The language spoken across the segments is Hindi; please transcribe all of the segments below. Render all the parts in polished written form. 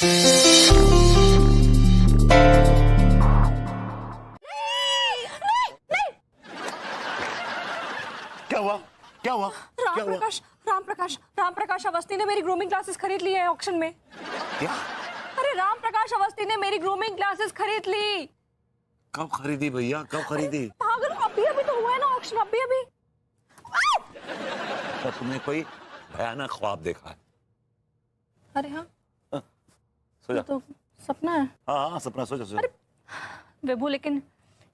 क्या हुआ? क्या हुआ? राम प्रकाश अवस्थी ने मेरी ग्रूमिंग क्लासेस खरीद ली है ऑक्शन में। क्या? अरे राम प्रकाश अवस्थी ने मेरी ग्रूमिंग क्लासेस खरीद ली। कब खरीदी भैया, कब खरीदी? पागल, अभी अभी तो हुआ है ना ऑक्शन, अभी अभी। तो तुमने कोई भयानक ख्वाब देखा है? अरे हाँ, सो जा। तो सपना है। हाँ हाँ, सपना, सो जा, सो जा। विभू, लेकिन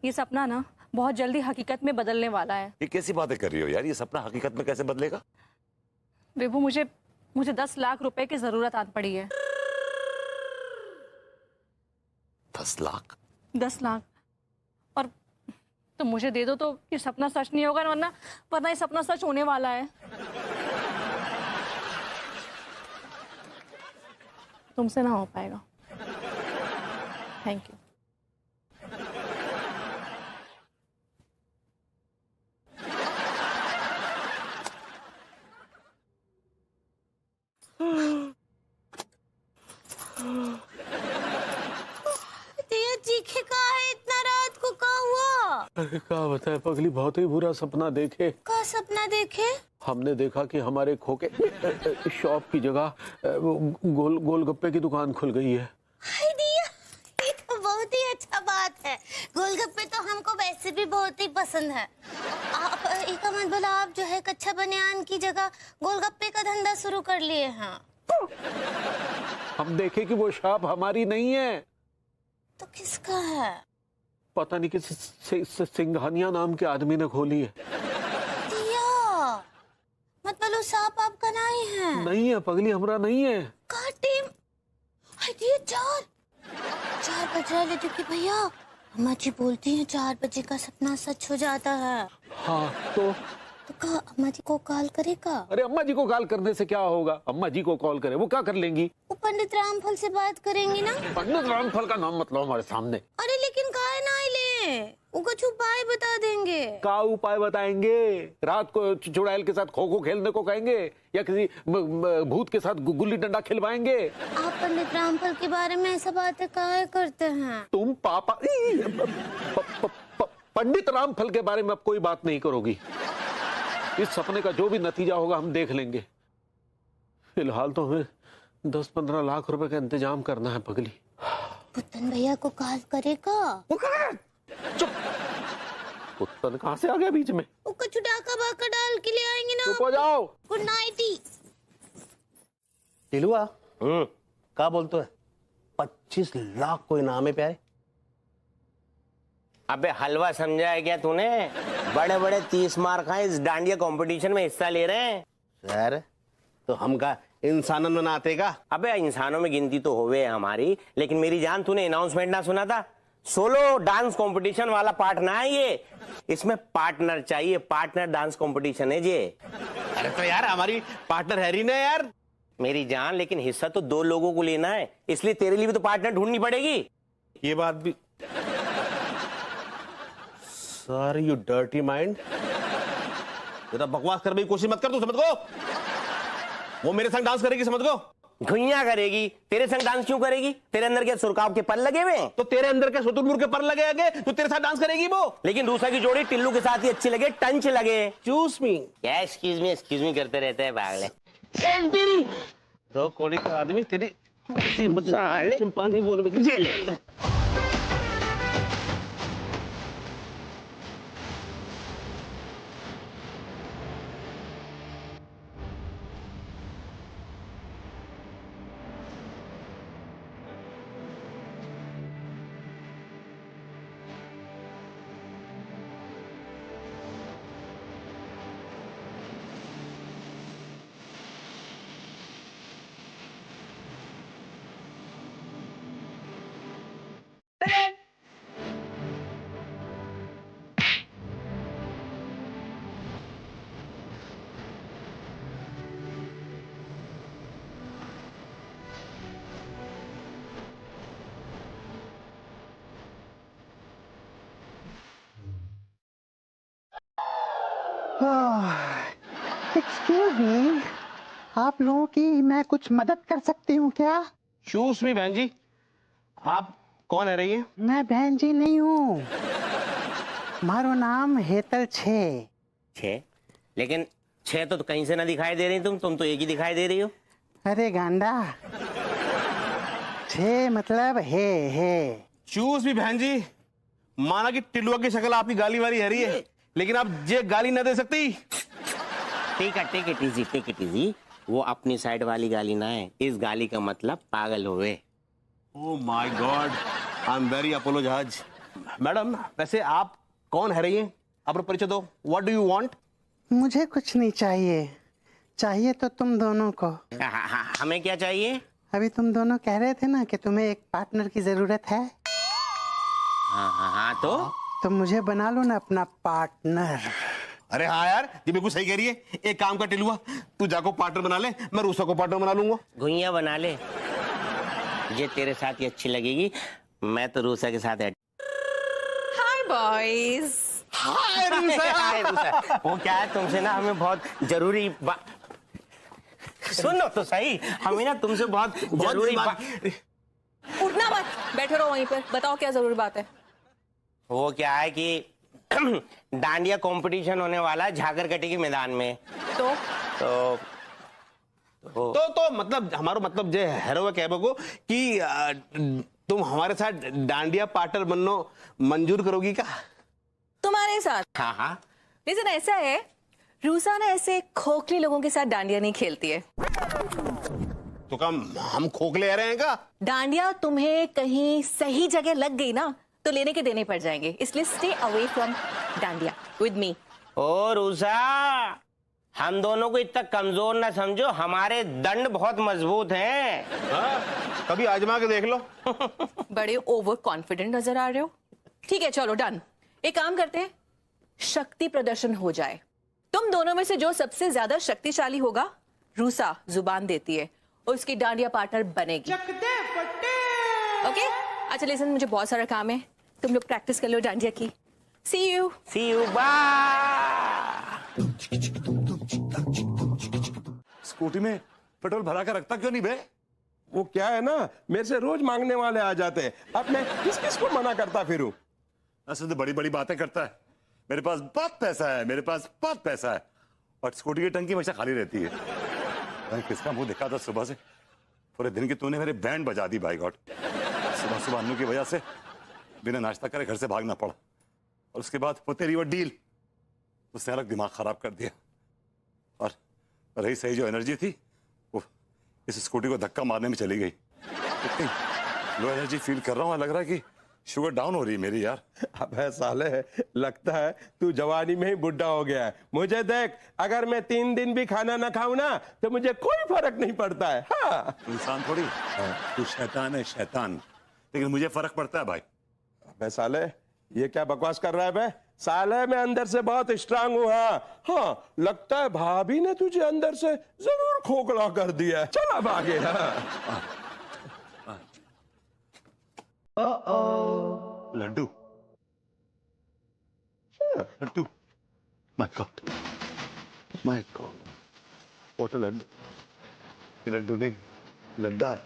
ये सपना ना बहुत जल्दी हकीकत में बदलने वाला है। ये कैसी बातें कर रही हो यार? ये सपना हकीकत में कैसे बदलेगा? विभू, मुझे 10 लाख रुपए की जरूरत आ पड़ी है। 10 लाख? 10 लाख, और तुम मुझे दे दो तो ये सपना सच नहीं होगा, वरना ये सपना सच होने वाला है। तुमसे ना हो पाएगा। Thank you. चीखे का है इतना रात को, का हुआ? अरे क्या बताए पगली, बहुत ही बुरा सपना देखे। का सपना देखे? हमने देखा कि हमारे खोके शॉप की जगह गोलगप्पे की दुकान खुल गई है। हाय दिया, ये तो बहुत ही अच्छा बात है। गोलगप्पे तो हमको वैसे भी बहुत ही पसंद है। आप एक मतलब आप जो है कच्चा बनियान की जगह गोलगप्पे का धंधा शुरू कर लिए हैं। हम देखे कि वो शॉप हमारी नहीं है। तो किसका है? पता नहीं किस सिंघानिया नाम के आदमी ने खोली है। दिया, मतलब सांप आपका नहीं है? नहीं है पगली, हमरा नहीं है। काटे, हाय दिया, 4 बज रहा है कि भैया, अम्मा जी बोलती हैं 4 बजे का सपना सच हो जाता है। हाँ तो का अम्मा जी को कॉल करेगा? अरे अम्मा जी को कॉल करने से क्या होगा? अम्मा जी को कॉल करे, वो क्या कर लेंगी? वो पंडित रामफल से बात करेंगी ना। पंडित रामफल का नाम मतलब हमारे सामने। अरे लेकिन काहे ना ले, वो कुछ उपाय बता देंगे। क्या उपाय बताएंगे? रात को चुड़ैल के साथ खो खो खेलने को कहेंगे या किसी भूत के साथ गुल्ली डंडा खिलवाएंगे? आप पंडित रामफल के बारे में ऐसा बातें काहे करते हैं? तुम पापा पंडित रामफल के बारे में अब कोई बात नहीं करोगी। इस सपने का जो भी नतीजा होगा हम देख लेंगे। फिलहाल तो हमें 10-15 लाख रुपए का इंतजाम करना है पगली। पुतन भैया को कॉल करेगा? चुप, पुतन कहाँ से आ गया बीच में? वो कुछ डाका बाका डाल के ले आएंगे ना। चुप हो जाओ। Good night. टिलुआ, क्या बोलते है? 25 लाख को इनाम है प्यारे। अबे हलवा समझा है क्या तूने? बड़े बड़े 30 मार खाए इस डांडिया कंपटीशन में हिस्सा ले रहे हैं। सर तो हम का इंसानन में ना आते का? अबे इंसानों में गिनती तो होवे है हमारी, लेकिन मेरी जान तूने अनाउंसमेंट ना सुना था? सोलो डांस कंपटीशन वाला पार्ट ना है ये, इसमें पार्टनर चाहिए। पार्टनर डांस कंपटीशन है ये। अरे तो यार हमारी पार्टनर हैरी ना यार। मेरी जान, लेकिन हिस्सा तो 2 लोगों को लेना है, इसलिए तेरे लिए भी तो पार्टनर ढूंढनी पड़ेगी। ये बात भी सर, यू डर्टी माइंड, जरा बकवास करने की कोशिश मत कर। तू समझ को, वो मेरे संग डांस करेगी, समझ को। घुइयां करेगी, तेरे संग डांस क्यों करेगी? तेरे अंदर क्या सुरकाव के पर लगे हुए? तो तेरे अंदर के शुतुरमुर्ग के पर लगे आगे तो तेरे साथ डांस करेगी वो। लेकिन दूसरा की जोड़ी टिल्लू के साथ ही अच्छी लगे, टंच लगे। चूस मी, क्या एक्सक्यूज मी करते रहते हैं पागले। तो कोड़ी का आदमी तेरी चिंपांजी बोल में एक्सक्यूज मी, आप लोगों की मैं कुछ मदद कर सकती हूँ क्या? शूज भी बहन जी, आप कौन है रही है? मैं बहन जी नहीं हूँ, मारो नाम हेतल छे। छह? लेकिन छह तो कहीं से ना दिखाई दे रही तुम तो एक ही दिखाई दे रही हो। अरे गांडा, छे मतलब है। शूज भी बहन जी, माना कि टिल्लुआ की शक्ल आपकी गाली वाली है रही है, लेकिन आप ये गाली ना दे सकती। Take it easy. वो अपनी साइड वाली गाली ना है, इस गाली का मतलब पागल हुए। Oh my God, I am very apologise. Madam, वैसे आप कौन है रही है? अपना परिचय दो। What do you want? मुझे कुछ नहीं चाहिए, चाहिए तो तुम दोनों को। हमें क्या चाहिए? अभी तुम दोनों कह रहे थे ना कि तुम्हें एक पार्टनर की जरूरत है। हाँ तो मुझे बना लो ना अपना पार्टनर। अरे हाँ यार, ये बिल्कुल सही कह रही है। एक काम कर टिल्लुआ, तू जाको पार्टनर बना ले, मैं रूसा को पार्टनर बना लूंगा। घुइया बना ले, ये तेरे साथ ही अच्छी लगेगी। मैं तो रूसा के साथ हाय बॉयज। हाय रूसा। वो क्या है, तुमसे ना हमें बहुत जरूरी सुनो तो सही, हमें ना तुमसे बहुत जरूरी उठना मत, बैठे रहो वहीं पर। बताओ क्या जरूरी बात है? वो क्या है कि डांडिया कंपटीशन होने वाला है झाकरकटी के मैदान में। तो मतलब हमारा मतलब ये है कहबो को कि तुम हमारे साथ डांडिया पार्टनर बननो मंजूर करोगी क्या? तुम्हारे साथ? हाँ। लेकिन ऐसा है, रूसा ना ऐसे खोखले लोगों के साथ डांडिया नहीं खेलती है। तो कम हम खोखले रहे हैं क्या? डांडिया तुम्हें कहीं सही जगह लग गई ना तो लेने के देने पड़ जाएंगे, इसलिए stay away from dandiya with me. ओ रूसा, हम दोनों को इतना कमजोर ना समझो, हमारे दंड बहुत मजबूत हैं। हाँ? कभी आजमा के देख लो। बड़े ओवर कॉन्फिडेंट नजर आ रहे हो। ठीक है चलो डन, एक काम करते हैं, शक्ति प्रदर्शन हो जाए। तुम दोनों में से जो सबसे ज्यादा शक्तिशाली होगा, रूसा जुबान देती है, उसकी डांडिया पार्टनर बनेगी। ओके? अच्छा लेकिन मुझे बहुत सारा काम है, तुम लोग प्रैक्टिस कर लो डांडिया की। सी यू बाय। स्कूटी में पेट्रोल भरा कर रखता क्यों नहीं बे? वो क्या है ना, मेरे से रोज मांगने वाले आ जाते हैं, अब मैं किस किस को मना करता फिरूं? ऐसे तो बड़ी बड़ी बातें करता है। मेरे पास बहुत पैसा है, मेरे पास बहुत पैसा है, और स्कूटी की टंकी हमेशा खाली रहती है। मैं किसका मुंह दिखा था सुबह से? पूरे दिन की तूने मेरे बैंड बजा दी बाय गॉड। सुबह सुबह अन्नू की वजह से बिना नाश्ता करे घर से भागना पड़ा, और उसके बाद वो तेरी वो डील, उसने अलग दिमाग खराब कर दिया। और रही सही जो एनर्जी थी, वो इस स्कूटी को धक्का मारने में चली गई। इतनी लो एनर्जी फील कर रहा हूँ, लग रहा है कि शुगर डाउन हो रही है मेरी यार। अबे साले, लगता है तू जवानी में ही बुढ़ा हो गया है। मुझे देख, अगर मैं 3 दिन भी खाना ना खाऊं ना तो मुझे कोई फर्क नहीं पड़ता है। हाँ। इंसान थोड़ी, तू शैतान है शैतान, लेकिन मुझे फर्क पड़ता है भाई। अबे साले, ये क्या बकवास कर रहा है बे? साले मैं अंदर से बहुत स्ट्रांग हूँ। हाँ, लगता है भाभी ने तुझे अंदर से जरूर खोखला कर दिया है। चल अब आगे। लड्डू, लड्डू, my god, what a laddu. ये लड्डू नहीं, लड्डा है।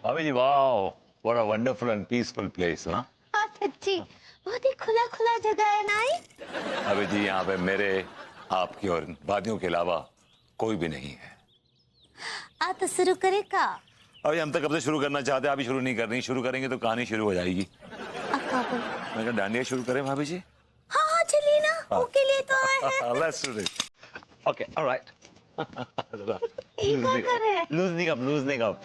भाभी जी, wow, what a wonderful and peaceful place. हाँ सच्ची बहुत ही खुला खुला जगह है ना। भाभी जी, यहाँ पे मेरे, आपकी और वादियों के अलावा कोई भी नहीं है। तो शुरू करे का? अभी हम तो कब से शुरू करना चाहते हैं, अभी शुरू नहीं करनी। शुरू करेंगे तो कहानी शुरू हो जाएगी। मैं कहा डांडिया शुरू करें भाभी जी? हाँ चलिए ना, ओके लिए तो आए हैं। Let's do this. Okay, all right. क्या कर रहे हैं? Loosening up.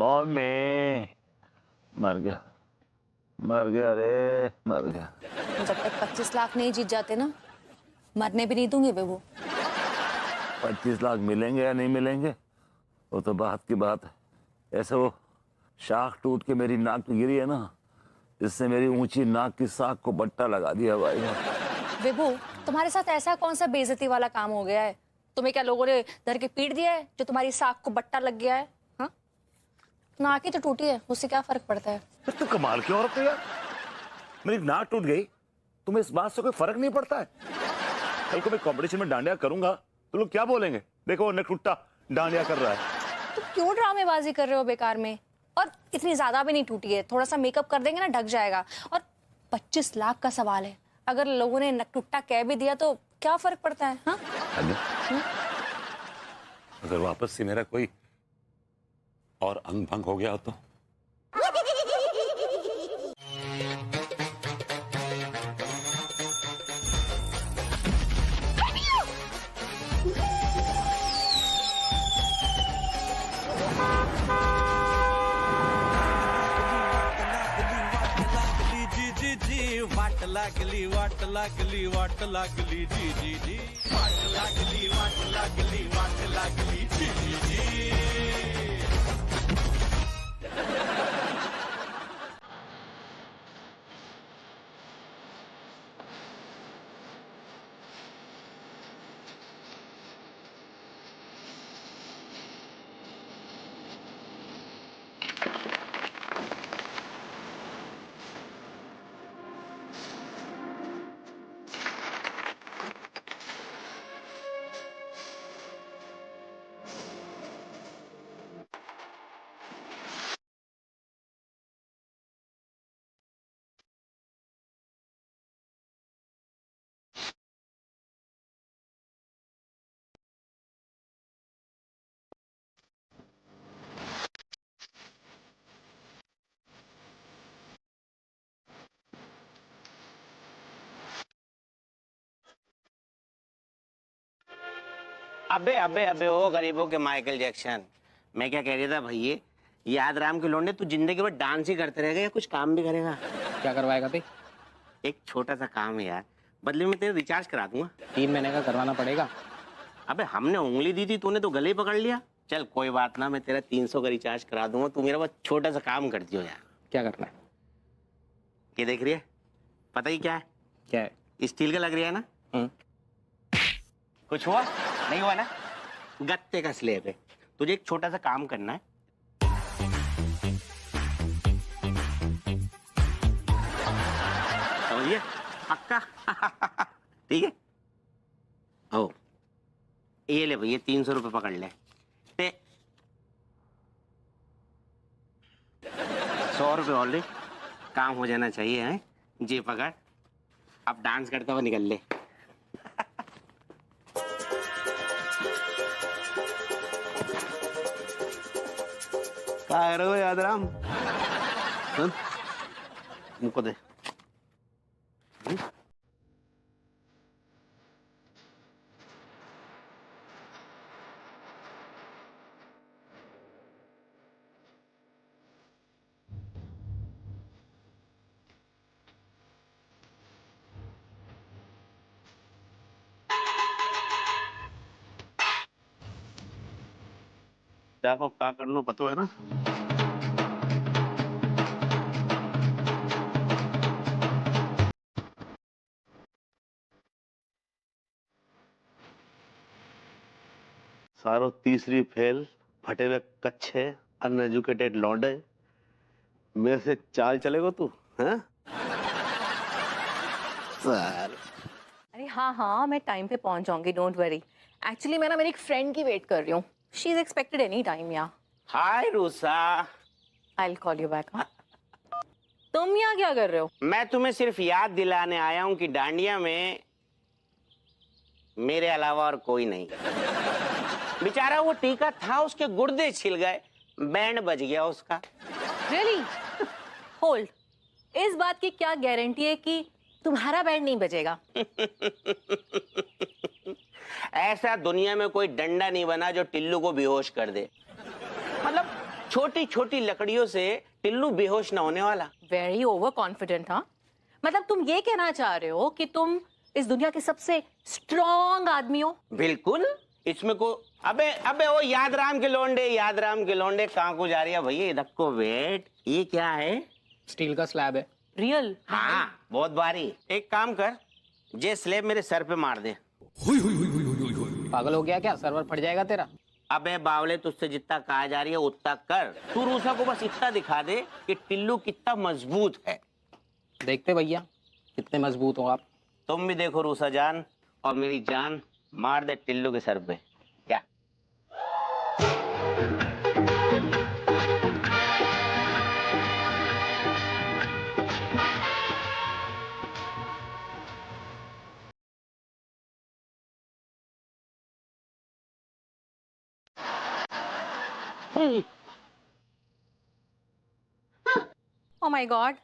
मम्मी मर गया रे, मर गया। जब तक 25 लाख नहीं जीत जाते ना, मरने भी नहीं दूंगी बेबू। 25 लाख मिलेंगे या नहीं मिलेंगे वो तो बात की बात है। ऐसे वो शाख टूट के मेरी नाक पे गिरी है ना, इससे मेरी ऊंची नाक की साख को बट्टा लगा दिया भाई। बेबू, तुम्हारे साथ ऐसा कौन सा बेइज्जती वाला काम हो गया है? तुम्हें क्या लोगों ने धर के पीट दिया है जो तुम्हारी साख को बट्टा लग गया है? हाँ, नाक ही तो टूटी है, उससे क्या फर्क पड़ता है? तू कमाल की औरत है यार, मेरी नाक टूट गई, तुम्हें इस बात से कोई फर्क नहीं पड़ता है? कल को मैं कंपटीशन में डांडिया करूंगा तो लोग क्या बोलेंगे? देखो वो नटुट्टा डांडिया कर रहा है। तुम क्यों ड्रामेबाजी कर रहे हो बेकार में? और इतनी ज्यादा भी नहीं टूटी है, थोड़ा सा मेकअप कर देंगे ना ढक जाएगा। और 25 लाख का सवाल है, अगर लोगों ने नटुट्टा कह भी दिया तो क्या फर्क पड़ता है? हाँ? अगर वापस से मेरा कोई और अंग भंग हो गया हो तो? लागली वाट लागली वाट लागली जी जी जी, वाट लागली वाट लागली जी जी जी। अबे अबे अबे ओ गरीबों के माइकल जैक्सन, मैं क्या कह रहा था भैया, याद राम के लौंडे, तू जिंदगी भर डांस ही करते रहेगा या कुछ काम भी करेगा? क्या करवाएगा भाई? एक छोटा सा काम है यार, बदले में तेरे रिचार्ज करा दूंगा। 3 महीने का करवाना पड़ेगा। अबे हमने उंगली दी थी, तूने तो गले ही पकड़ लिया। चल कोई बात ना, मैं तेरा 300 का रिचार्ज करा दूंगा, तू मेरा बस छोटा सा काम कर दियो यार। क्या करना है? ये देख रही है, पता ही क्या है? क्या है? स्टील का लग रहा है ना? कुछ हुआ नहीं हुआ ना? गत्ते का स्लेब है, तुझे एक छोटा सा काम करना है। समझिए? पक्का? ठीक है। ओ ये ले भैया, 300 रुपये पकड़ ले। 100 रुपये और ले, काम हो जाना चाहिए है। जी पकड़, अब डांस करता हुआ निकल ले। क्या कर रहे हो यादराम? मुझको दे। देखो क्या कर लो, पता है ना? सारो तीसरी फेल, फटे हुए कच्चे अनएजुकेटेड लौंडे, मेरे से चाल चलेगा तू? हैं? अरे हाँ हाँ, मैं टाइम पे पहुंच जाऊंगी, डोंट वरी। एक्चुअली मैं ना मेरी एक फ्रेंड की वेट कर रही हूँ। She is expected any time. Yeah hi Rusa, I will call you back. तुम यहाँ क्या कर रहे हो? मैं तुम्हें सिर्फ याद दिलाने आया हूँ कि डांडिया में मेरे अलावा और कोई नहीं। बेचारा वो टीका था, उसके गुर्दे छिल गए, बैंड बज गया उसका। रियली? होल्ड, इस बात की क्या गारंटी है कि तुम्हारा बैंड नहीं बजेगा? ऐसा दुनिया में कोई डंडा नहीं बना जो टिल्लू को बेहोश कर दे। मतलब छोटी छोटी लकड़ियों से टिल्लू बेहोश ना होने वाला। Very over confident. हाँ, मतलब तुम ये कहना चाह रहे हो कि तुम इस दुनिया के सबसे स्ट्रॉन्ग आदमी हो? बिल्कुल। इसमें को अबे अबे वो याद राम के लौंडे कहाँ को जा रही है भैया? इधर को वेट। ये क्या है? स्टील का स्लैब है। रियल? हाँ, बहुत भारी। एक काम कर, ये स्लैब मेरे सर पे मार दे। पागल हो गया क्या? सर्वर फट जाएगा तेरा। अबे बावले, तुझसे जितना कहा जा रही है उतना कर। तू रूसा को बस इतना दिखा दे कि टिल्लू कितना मजबूत है। देखते भैया कितने मजबूत हो आप। तुम भी देखो रूसा जान, और मेरी जान मार दे टिल्लू के सर पे। क्या? ओ माय गॉड,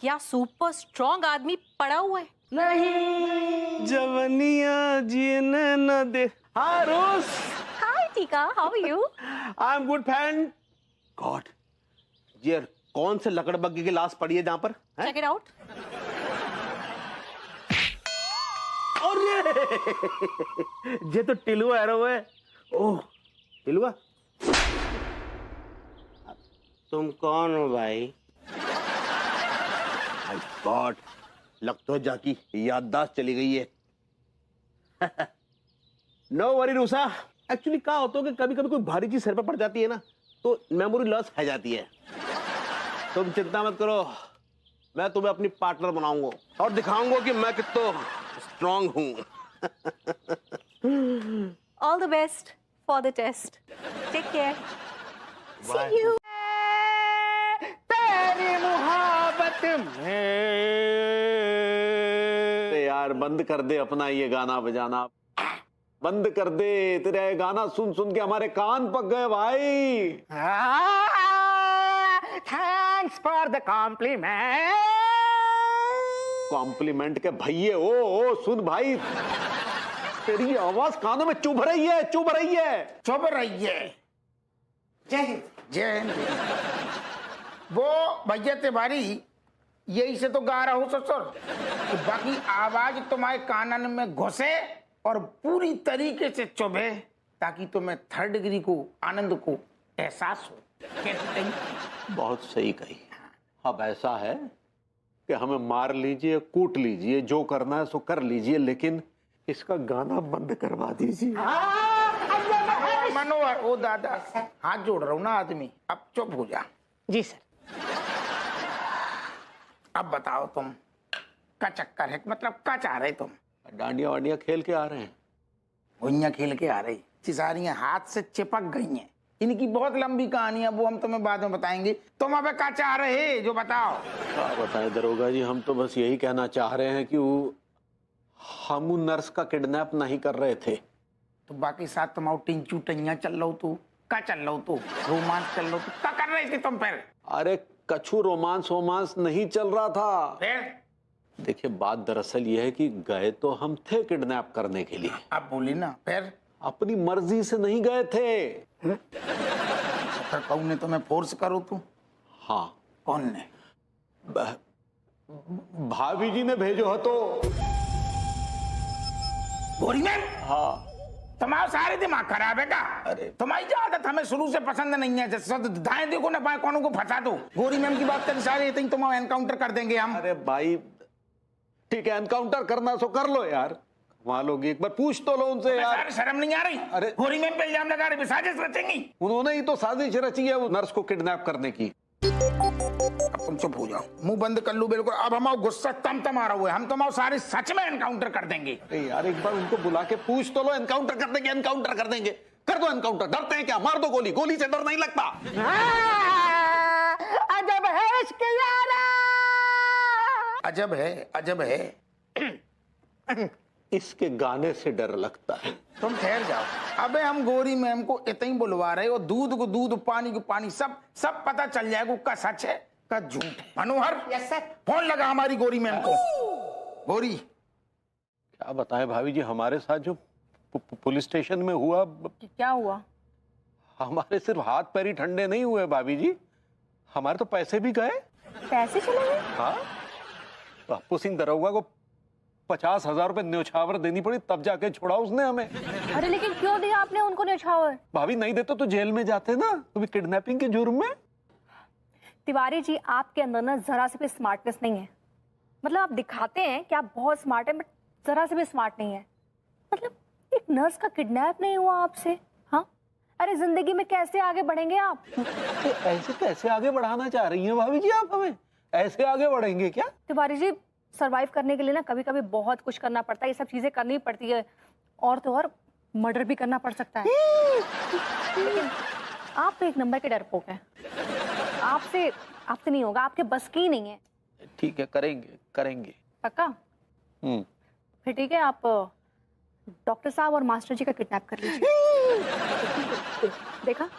क्या सुपर स्ट्रॉन्ग आदमी पड़ा हुआ है। नहीं, जवनिया जीने न दे। हाँ रोज। Hi Tika, how are you? I am good friend. God, ये कौन से लकड़बग्गे की लाश पड़ी है जहां पर? Check it out. ये तो टिलुआ है रो है। ओह, टिलुआ। तुम कौन हो भाई? गॉड, लगता है जाकी याददाश्त चली गई है। नो वरी रूसा, एक्चुअली क्या होता है कि कभी कभी कोई भारी चीज सर पर पड़ जाती है ना, तो मेमोरी लॉस हो जाती है। तुम चिंता मत करो, मैं तुम्हें अपनी पार्टनर बनाऊंगा और दिखाऊंगा कि मैं कितना स्ट्रांग हूं। All the best for the test. Take care. See you. तेरी मोहब्बत में यार बंद कर दे अपना ये गाना बजाना, बंद कर दे। तेरा ये गाना सुन सुन के हमारे कान पक गए भाई। Thanks for the compliment. Compliment के भैये ओ सुन भाई, तेरी आवाज कानों में चुभ रही है, चुभ रही है, चुभ रही है। जय हिंद, जय हिंद। वो भैया तिवारी यही से तो गा रहा हूं ससुर, बाकी आवाज तुम्हारे कानन में घुसे और पूरी तरीके से चुभे, ताकि तुम्हें थर्ड डिग्री को आनंद को एहसास हो। कैसी कही? बहुत सही कही। अब ऐसा है कि हमें मार लीजिए, कूट लीजिए, जो करना है सो कर लीजिए, लेकिन इसका गाना बंद करवा दीजिए। मनोहर, ओ दादा, हाथ जोड़ रहा हूं ना आदमी, अब चुप हो जा। जी सर। अब बताओ तुम क्या चक्कर है, मतलब क्या चाह रहे तुम? डांडिया वांडिया खेल के आ रहे हैं। भुइयां खेल के आ रही, चिसारियां हाथ से चिपक गई हैं। इनकी बहुत लंबी कहानी है, वो हम तुम्हें बाद में बताएंगे। तुम अब क्या चाह रहे जो बताओ? क्या बताएं दरोगा जी, हम तो बस यही कहना चाह रहे हैं कि हम नर्स का किडनैप नहीं कर रहे थे। तो बाकी साथ तुम टिंचू टैया चल लो, तू क्या चल लो, तू रोमांस चल लो, तू क्या कर रहे थे तुम फिर? अरे कछु रोमांस वोमांस नहीं चल रहा था। फिर देखिए बात दरअसल ये है कि गए तो हम थे किडनैप करने के लिए। आप बोली ना, फिर अपनी मर्जी से नहीं गए थे। फिर कौन ने तुम्हें फोर्स करो तू? हाँ। कौन ने? भाभी जी ने भेजो है तो। गोरी में? हाँ। तुम्हारा सारे दिमाग खराब है क्या? अरे तुम्हारी आदत हमें शुरू से पसंद नहीं है। जैसे दाएं देखो ना बाएं कौनों को फंसा दो। गोरी मैम की बात करें सारे तुम एनकाउंटर कर देंगे हम। अरे भाई ठीक है, एनकाउंटर करना सो कर लो यार। वहां लोग एक बार पूछ तो लो उनसे यार। शर्म नहीं आ रही? अरे गोरी मैम पे इल्जाम लगा रहे, साजिश रचेंगी। उन्होंने ही तो साजिश रची है वो नर्स को किडनैप करने की। अब तुम चुप हो जाओ, मुंह बंद कर लो बिल्कुल। अब हमारा गुस्सा तम आ रहा हुआ है, हम तुम्हारे सारे सच में एनकाउंटर कर देंगे। यार एक बार उनको बुला के पूछ तो लो। एनकाउंटर कर देंगे, एनकाउंटर कर देंगे। कर दो एनकाउंटर, डरते हैं क्या? मार दो गोली, गोली से डर नहीं लगता। अजब है इश्क यारा, अजब है, अजब है। इसके गाने से डर लगता है। तुम ठहर जाओ। अबे हम गोरी मैम को इतना ही बुलवा रहे हो, दूध को दूध, पानी को पानी, सब पता चल जाएगा का सच है का झूठ है। मनोहर, यस सर। फोन लगा हमारी गोरी मैम को। गोरी, क्या बताएं भाभी जी, हमारे साथ जो पुलिस स्टेशन में हुआ। क्या हुआ? हमारे सिर्फ हाथ पैर ही ठंडे नहीं हुए भाभी जी, हमारे तो पैसे भी गए। पैसे चले गए? हाँ, बापू सिंह दरोगा को 50,000 रुपए न्योछावर देनी पड़ी, तब जाके छोड़ा उसने हमें। अरे लेकिन क्यों दिया आपने उनको न्योछावर? भाभी नहीं देते तो जेल में जाते ना, तो भी किडनैपिंग के जुर्म में। तिवारी जी, आपके अंदर ना जरा से भी स्मार्टनेस नहीं है। मतलब आप दिखाते हैं कि आप बहुत स्मार्ट हैं, बट जरा से भी स्मार्ट नहीं है। मतलब एक नर्स का किडनैप नहीं हुआ आपसे? हाँ, अरे जिंदगी में कैसे आगे बढ़ेंगे आप? ऐसे कैसे आगे बढ़ाना चाह रही हैं भाभी जी आप हमें? ऐसे आगे बढ़ेंगे क्या? तिवारी जी, सरवाइव करने के लिए ना कभी कभी बहुत कुछ करना पड़ता है, ये सब चीजें करनी पड़ती है, और तो और मर्डर भी करना पड़ सकता है। लेकिन आप तो एक नंबर के डरपोक हैं। आपसे नहीं होगा, आपके बस की नहीं है। ठीक है, करेंगे करेंगे। पक्का? फिर ठीक है, आप डॉक्टर साहब और मास्टर जी का किडनैप कर लीजिए। देखा,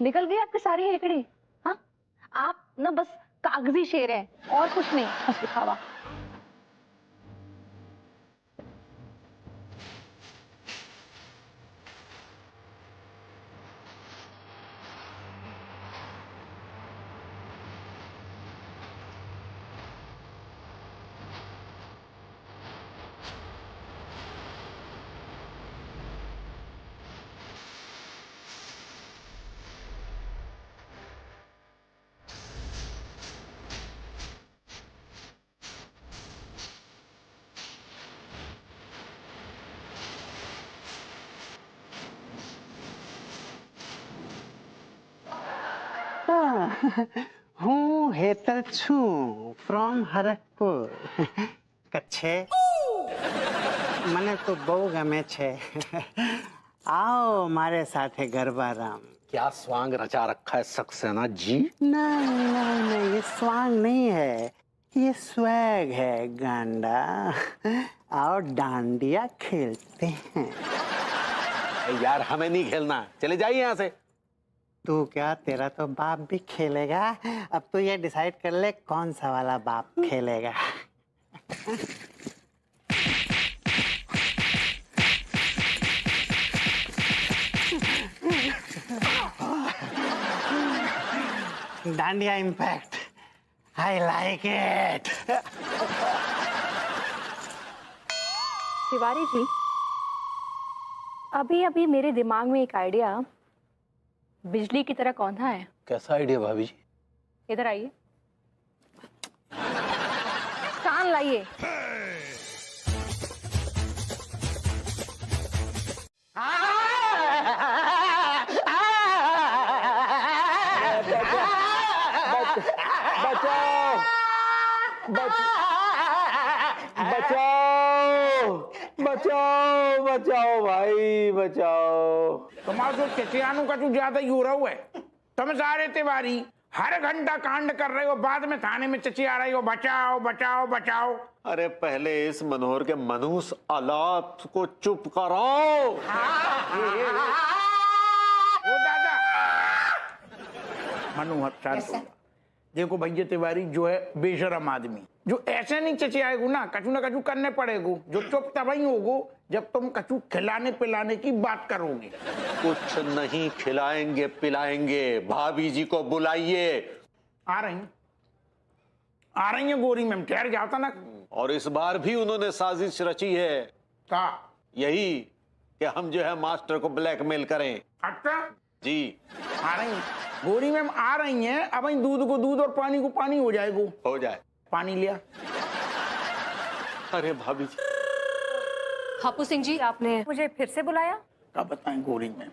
निकल गई आपकी सारी हेकड़ी। हाँ, आप ना बस कागजी शेर हैं और कुछ नहीं, बस दिखावा। હું હેતલ છું ફ્રોમ હરકપુર. કચ્છે મને તો બહુ ગમે છે. आओ मारे साथे गरबा राम. क्या स्वांग रचा रखा है सक्सेना जी? नहीं, ये स्वांग नहीं है, ये स्वैग है गांडा. आओ डांडिया खेलते हैं. यार हमें नहीं खेलना, चले जाइए यहाँ से. तू क्या, तेरा तो बाप भी खेलेगा. अब तू ये डिसाइड कर ले कौन सा वाला बाप खेलेगा. Dandiya impact, I like it. Tiwari ji, अभी अभी मेरे दिमाग में एक आइडिया बिजली की तरह कौंधा है. कैसा आइडिया भाभी जी? इधर आइए, कान लाइए. बचाओ बचाओ भाई बचाओ. तुम्हारा जो चचियानू का तू ज्यादा ही हो रहा है. तुम सारे तिवारी हर घंटा कांड कर रहे हो, बाद में थाने में चची आ रही हो बचाओ बचाओ बचाओ. अरे पहले इस मनोहर के मनहूस आलाप को चुप कराओ. ओ दादा मनोहर शांत. देखो भैया तिवारी जो है बेशरम आदमी, जो ऐसे नहीं चचे आएगो ना कछु करने पड़ेगो. जो चुप तभी होगो जब तुम कछु खिलाने पिलाने की बात करोगे. कुछ नहीं खिलाएंगे पिलाएंगे. भाभी जी को बुलाइए. आ रही है गोरी मैम, ठहर जाता ना. और इस बार भी उन्होंने साजिश रची है. का यही कि हम जो है मास्टर को ब्लैकमेल करें. अच्छा जी आ रही है गोरी मैम, आ रही हैं. अब दूध को दूध और पानी को पानी हो जाएगो. हो जाए. पानी लिया. अरे भाभी जी. हापू सिंह जी, आपने मुझे फिर से बुलाया? क्या बताएं गोरी मैम,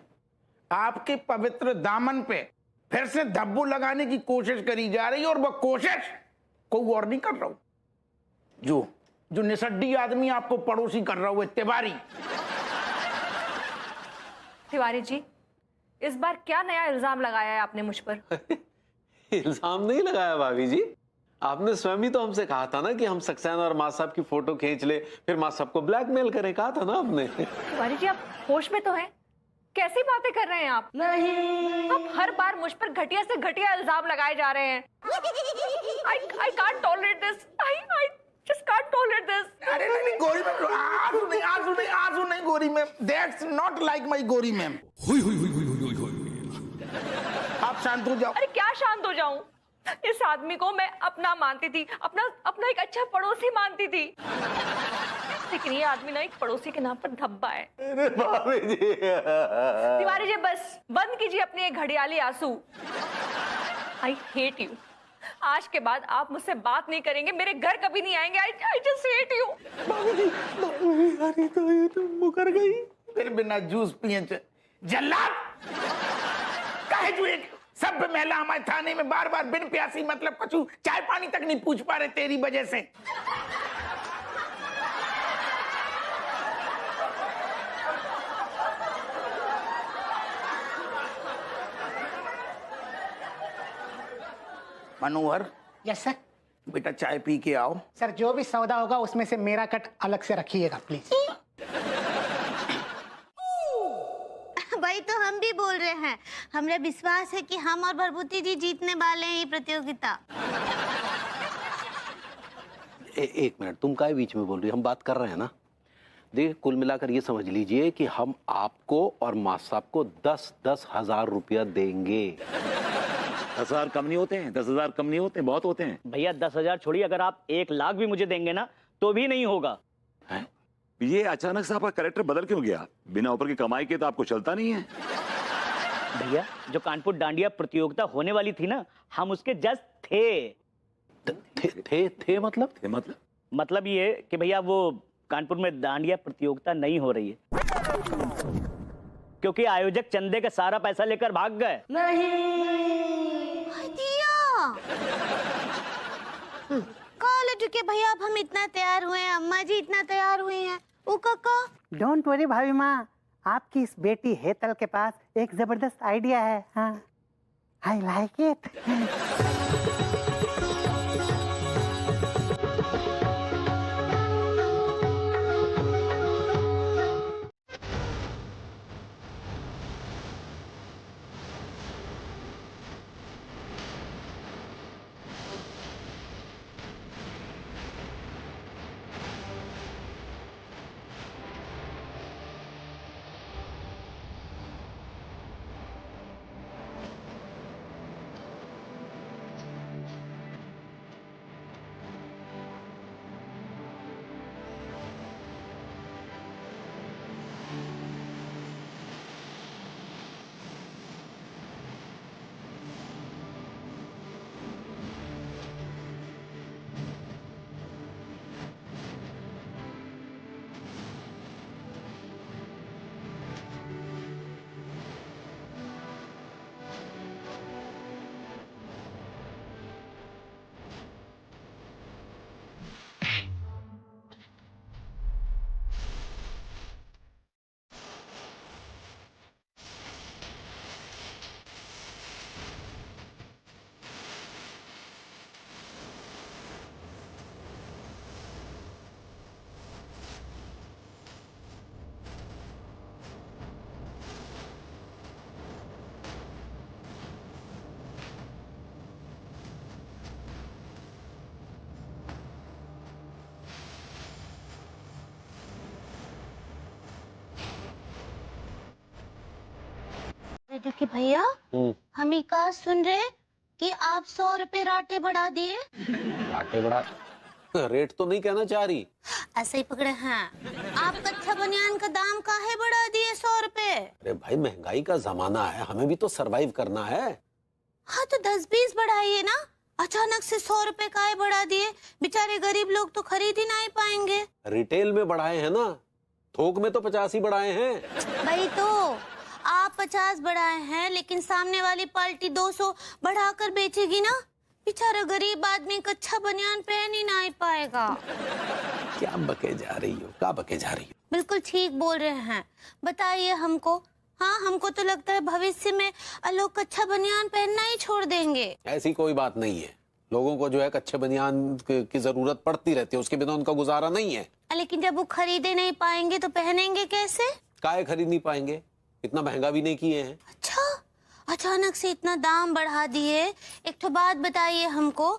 आपके पवित्र दामन पे फिर से धब्बू लगाने की कोशिश करी जा रही है, और वो कोशिश कोई और नहीं कर रहा हूं. जो निसड्डी आदमी आपको पड़ोसी कर रहा हुआ तिवारी. तिवारी जी, इस बार क्या नया इल्जाम लगाया है आपने मुझ पर? इल्जाम नहीं लगाया भाभी जी. आपने स्वयं ही तो हमसे कहा था ना कि हम सक्सेना और माँ साहब की फोटो खींच ले, फिर माँ साहब को ब्लैकमेल करें. कहा था ना आपने. तिवारी जी, आप होश में तो हैं? कैसी बातें कर रहे हैं आप? नहीं, आप हर बार मुझ पर घटिया से घटिया इल्जाम लगाए जा रहे हैं. I can't tolerate this. I just can't tolerate this. अरे नहीं गोरी मैम, आंसू नहीं गोरी ma'am. That's not like my गोरी मैम. आप शांत हो जाओ। अरे क्या शांत हो जाऊं? इस आदमी को मैं अपना मानती थी, अपना एक अच्छा पड़ोसी मानती थी, लेकिन ये आदमी ना एक पड़ोसी के नाम पर धब्बा है। अरे भाभी जी। तिवारी जी बस बंद कीजिए अपने ये घड़ियाली आंसू। I hate you. आज के बाद आप मुझसे बात नहीं करेंगे, मेरे घर कभी नहीं आएंगे। I just hate you. अरे तो ये तो मुकर गई। फिर बिना जूस पिए जल्लाद काहे जुए सब महिला हमारे थाने में बार बार बिन प्यासी मतलब कछु चाय पानी तक नहीं पूछ पा रहे तेरी वजह से। मनोहर। Yes sir. बेटा चाय पी के आओ। सर जो भी सौदा होगा उसमें से मेरा कट अलग से रखिएगा प्लीज। भाई तो हम भी बोल रहे हैं, हमें विश्वास है कि हम और भरभूति जी जीतने वाले हैं ये प्रतियोगिता। एक मिनट, तुम काहे बीच में बोल रही हो? हम बात कर रहे हैं ना। देखिए कुल मिलाकर ये समझ लीजिए कि हम आपको और माँ साहब को 10-10 हजार रुपया देंगे। 10,000 कम नहीं होते हैं, 10,000 कम नहीं होते, बहुत होते हैं। भैया 10,000 छोड़िए, अगर आप 1 लाख भी मुझे देंगे ना तो भी नहीं होगा। ये अचानक से आपका कैरेक्टर बदल क्यों गया? बिना ऊपर की कमाई के तो आपको चलता नहीं है। भैया जो कानपुर डांडिया प्रतियोगिता होने वाली थी ना, हम उसके जज थे। थे मतलब? मतलब ये कि भैया वो कानपुर में डांडिया प्रतियोगिता नहीं हो रही है क्योंकि आयोजक चंदे का सारा पैसा लेकर भाग गए। कॉलेज के भैया अब हम इतना तैयार हुए हैं, अम्मा जी इतना तैयार हुई हैं। ओ काका डोंट वरी भाभी माँ, आपकी इस बेटी हेतल के पास एक जबरदस्त आइडिया है। हाँ, आई लाइक इट। देखिए भैया, हम ही कहा सुन रहे कि आप 100 रुपए राटे बढ़ा दिए। राटे बढ़ा? रेट तो नहीं कहना चाह रही। ऐसे ही पकड़े हैं। आप कच्चा बनियान का दाम काहे बढ़ा दिए 100 रुपए? अरे भाई महंगाई का जमाना है, हमें भी तो सरवाइव करना है। हाँ तो 10-20 बढ़ाइए ना। अचानक से 100 रुपए काहे बढ़ा दिए? बेचारे गरीब लोग तो खरीद ही नहीं पाएंगे। रिटेल में बढ़ाए हैं ना, थोक में तो 50 ही बढ़ाए हैं। भाई तो आप 50 बढ़ाए हैं, लेकिन सामने वाली पार्टी 200 बढ़ाकर बेचेगी ना। बेचारा गरीब आदमी कच्चा बनियान पहन ही नहीं पाएगा। क्या बके जा रही हो? क्या बके जा रही हो? बिल्कुल ठीक बोल रहे हैं, बताइए हमको। हाँ हमको तो लगता है भविष्य में लोग कच्चा बनियान पहनना ही छोड़ देंगे। ऐसी कोई बात नहीं है, लोगों को जो है कच्चे बनियान की जरूरत पड़ती रहती है, उसके बिना उनका गुजारा नहीं है। लेकिन जब वो खरीदे नहीं पाएंगे तो पहनेंगे कैसे? काहे खरीद नहीं पाएंगे? इतना महंगा भी नहीं किए हैं। अच्छा, अचानक से इतना दाम बढ़ा दिए। एक तो बात बताइए हमको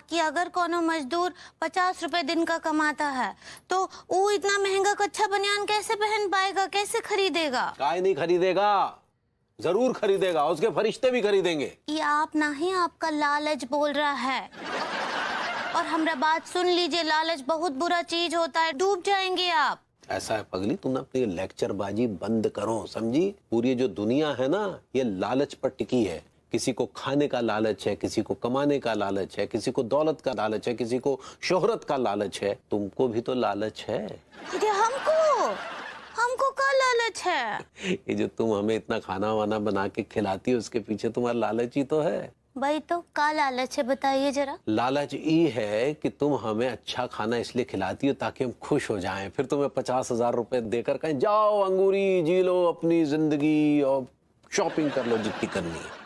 कि अगर कोनो मजदूर 50 रुपए दिन का कमाता है तो वो इतना महंगा कच्चा बनियान कैसे पहन पाएगा, कैसे खरीदेगा? काहे नहीं खरीदेगा? जरूर खरीदेगा, उसके फरिश्ते भी खरीदेंगे। ये आप नहीं, आपका लालच बोल रहा है। और हमरा बात सुन लीजिए, लालच बहुत बुरा चीज होता है, डूब जाएंगे आप। ऐसा है पगली, तुम अपनी लेक्चरबाजी बंद करो, समझी? पूरी जो दुनिया है ना, ये लालच पर टिकी है। किसी को खाने का लालच है, किसी को कमाने का लालच है, किसी को दौलत का लालच है, किसी को शोहरत का लालच है। तुमको भी तो लालच है। हमको का लालच है? ये जो तुम हमें इतना खाना वाना बना के खिलाती हो, उसके पीछे तुम्हारा लालच ही तो है। भाई तो का लालच है, बताइए जरा। लालच ये है कि तुम हमें अच्छा खाना इसलिए खिलाती हो ताकि हम खुश हो जाएं, फिर तुम्हें 50,000 रुपए देकर कहें जाओ अंगूरी जी लो अपनी जिंदगी और शॉपिंग कर लो जितनी करनी है।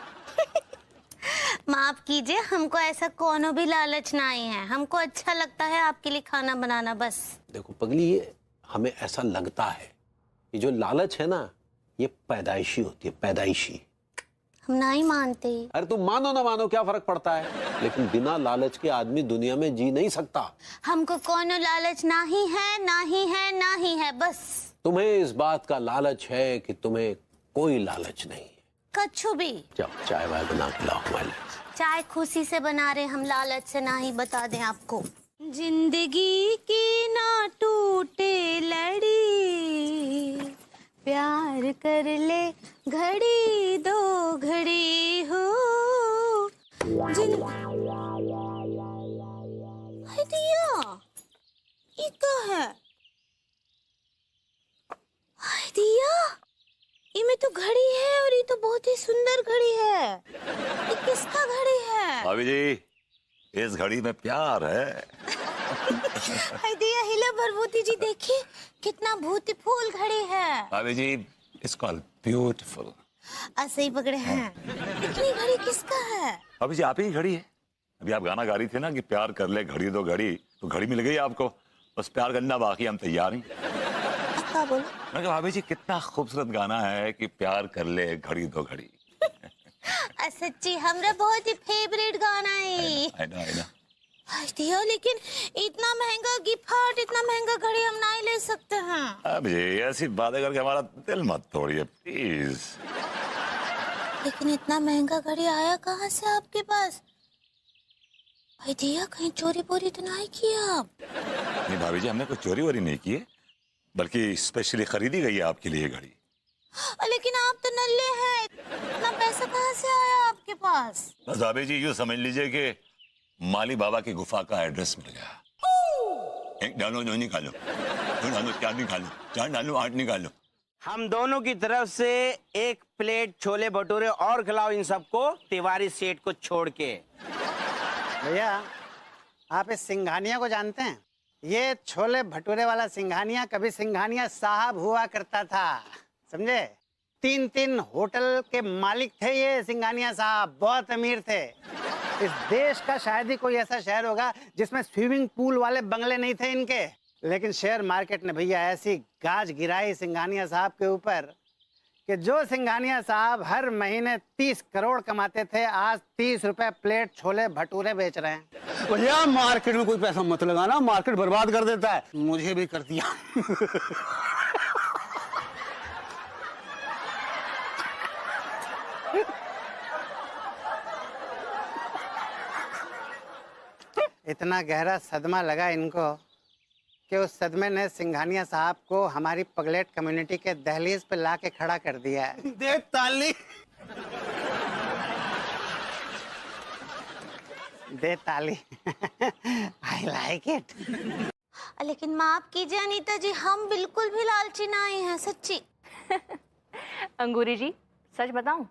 माफ कीजिए, हमको ऐसा कोनो भी लालच नहीं है। हमको अच्छा लगता है आपके लिए खाना बनाना, बस। देखो पगली, ये हमें ऐसा लगता है, ये जो लालच है ना, ये पैदाइशी होती है, पैदाइशी। हम नहीं मानते। अरे तुम मानो ना मानो, क्या फर्क पड़ता है? लेकिन बिना लालच के आदमी दुनिया में जी नहीं सकता। हमको कोनो लालच नहीं है, नहीं है, नहीं है, बस। तुम्हें इस बात का लालच है कि तुम्हें कोई लालच नहीं है। कछु भी। जाओ चाय वाय बना के लाओ हमारे लिए। चाय खुशी से बना रहे हम, लालच से नहीं, बता दें आपको। जिंदगी की ना टूटे लड़ी, प्यार कर ले घड़ी दो घड़ी हो। दिया ये क्या है? दिया, ये में तो घड़ी है और ये तो बहुत ही सुंदर घड़ी है। ये किसका घड़ी है? भाभी जी, इस घड़ी में प्यार है। दिया हिला भरभूति जी, देखिए कितना ब्यूटीफुल घड़ी है। भाभी जी, इट्स कॉल्ड ब्यूटीफुल। ऐसे ही पकड़े हैं। इतनी घड़ी किसका है? भाभी जी, आप ही घड़ी है। अभी आप गाना गा रही थी ना कि प्यार कर ले घड़ी दो घड़ी, तो घड़ी मिल गई आपको, बस प्यार करना बाकी, हम तैयार हैं। क्या बोलो? मैं कहा भाभी जी, कितना खूबसूरत गाना है कि प्यार कर ले घड़ी दो घड़ी। सच्ची हमरा बहुत ही फेवरेट गाना है। I know। दिया, लेकिन इतना महंगा गिफ्ट, इतना महंगा घड़ी हम नहीं ले सकते हैं। अब ये ऐसी बातें करके हमारा दिल मत तोड़िए प्लीज। लेकिन इतना महंगा घड़ी आया कहाँ से आपके पास? दिया, कहीं चोरी बोरी तो नहीं किया आप? नहीं भाभी जी, हमने कोई चोरी वोरी नहीं की है, बल्कि स्पेशली खरीदी गई है आपके लिए घड़ी। लेकिन आप तो नल्ले हैं, इतना पैसा कहाँ से आया आपके पास? बस भाभी जी, यूँ समझ लीजिए कि माली बाबा की गुफा का एड्रेस मिल गया। एक डालो, दो निकालो, दो डालो, चार निकालो, चार डालो, 8 निकालो। हम दोनों की तरफ से 1 प्लेट छोले भटूरे और खिलाओ इन सबको, तिवारी सेठ को छोड़ के। भैया, आप इस सिंघानिया को जानते हैं? ये छोले भटूरे वाला सिंघानिया कभी सिंघानिया साहब हुआ करता था, समझे? 3 होटल के मालिक थे ये सिंघानिया साहब, बहुत अमीर थे। इस देश का शायद ही कोई ऐसा शहर होगा जिसमें स्विमिंग पूल वाले बंगले नहीं थे इनके। लेकिन शेयर मार्केट ने भैया ऐसी गाज गिराई सिंघानिया साहब के ऊपर कि जो सिंघानिया साहब हर महीने 30 करोड़ कमाते थे, आज 30 रुपए प्लेट छोले भटूरे बेच रहे हैं। भैया, मार्केट में कोई पैसा मत लगाना, मार्केट बर्बाद कर देता है। मुझे भी कर दिया। इतना गहरा सदमा लगा इनको कि उस सदमे ने सिंघानिया साहब को हमारी पगलेट कम्युनिटी के दहलीज पे ला के खड़ा कर दिया है। दे ताली। दे ताली। I like it। लेकिन माफ कीजिए अनीता जी, हम बिल्कुल भी लालची नहीं हैं, सच्ची। अंगूरी जी, सच बताऊं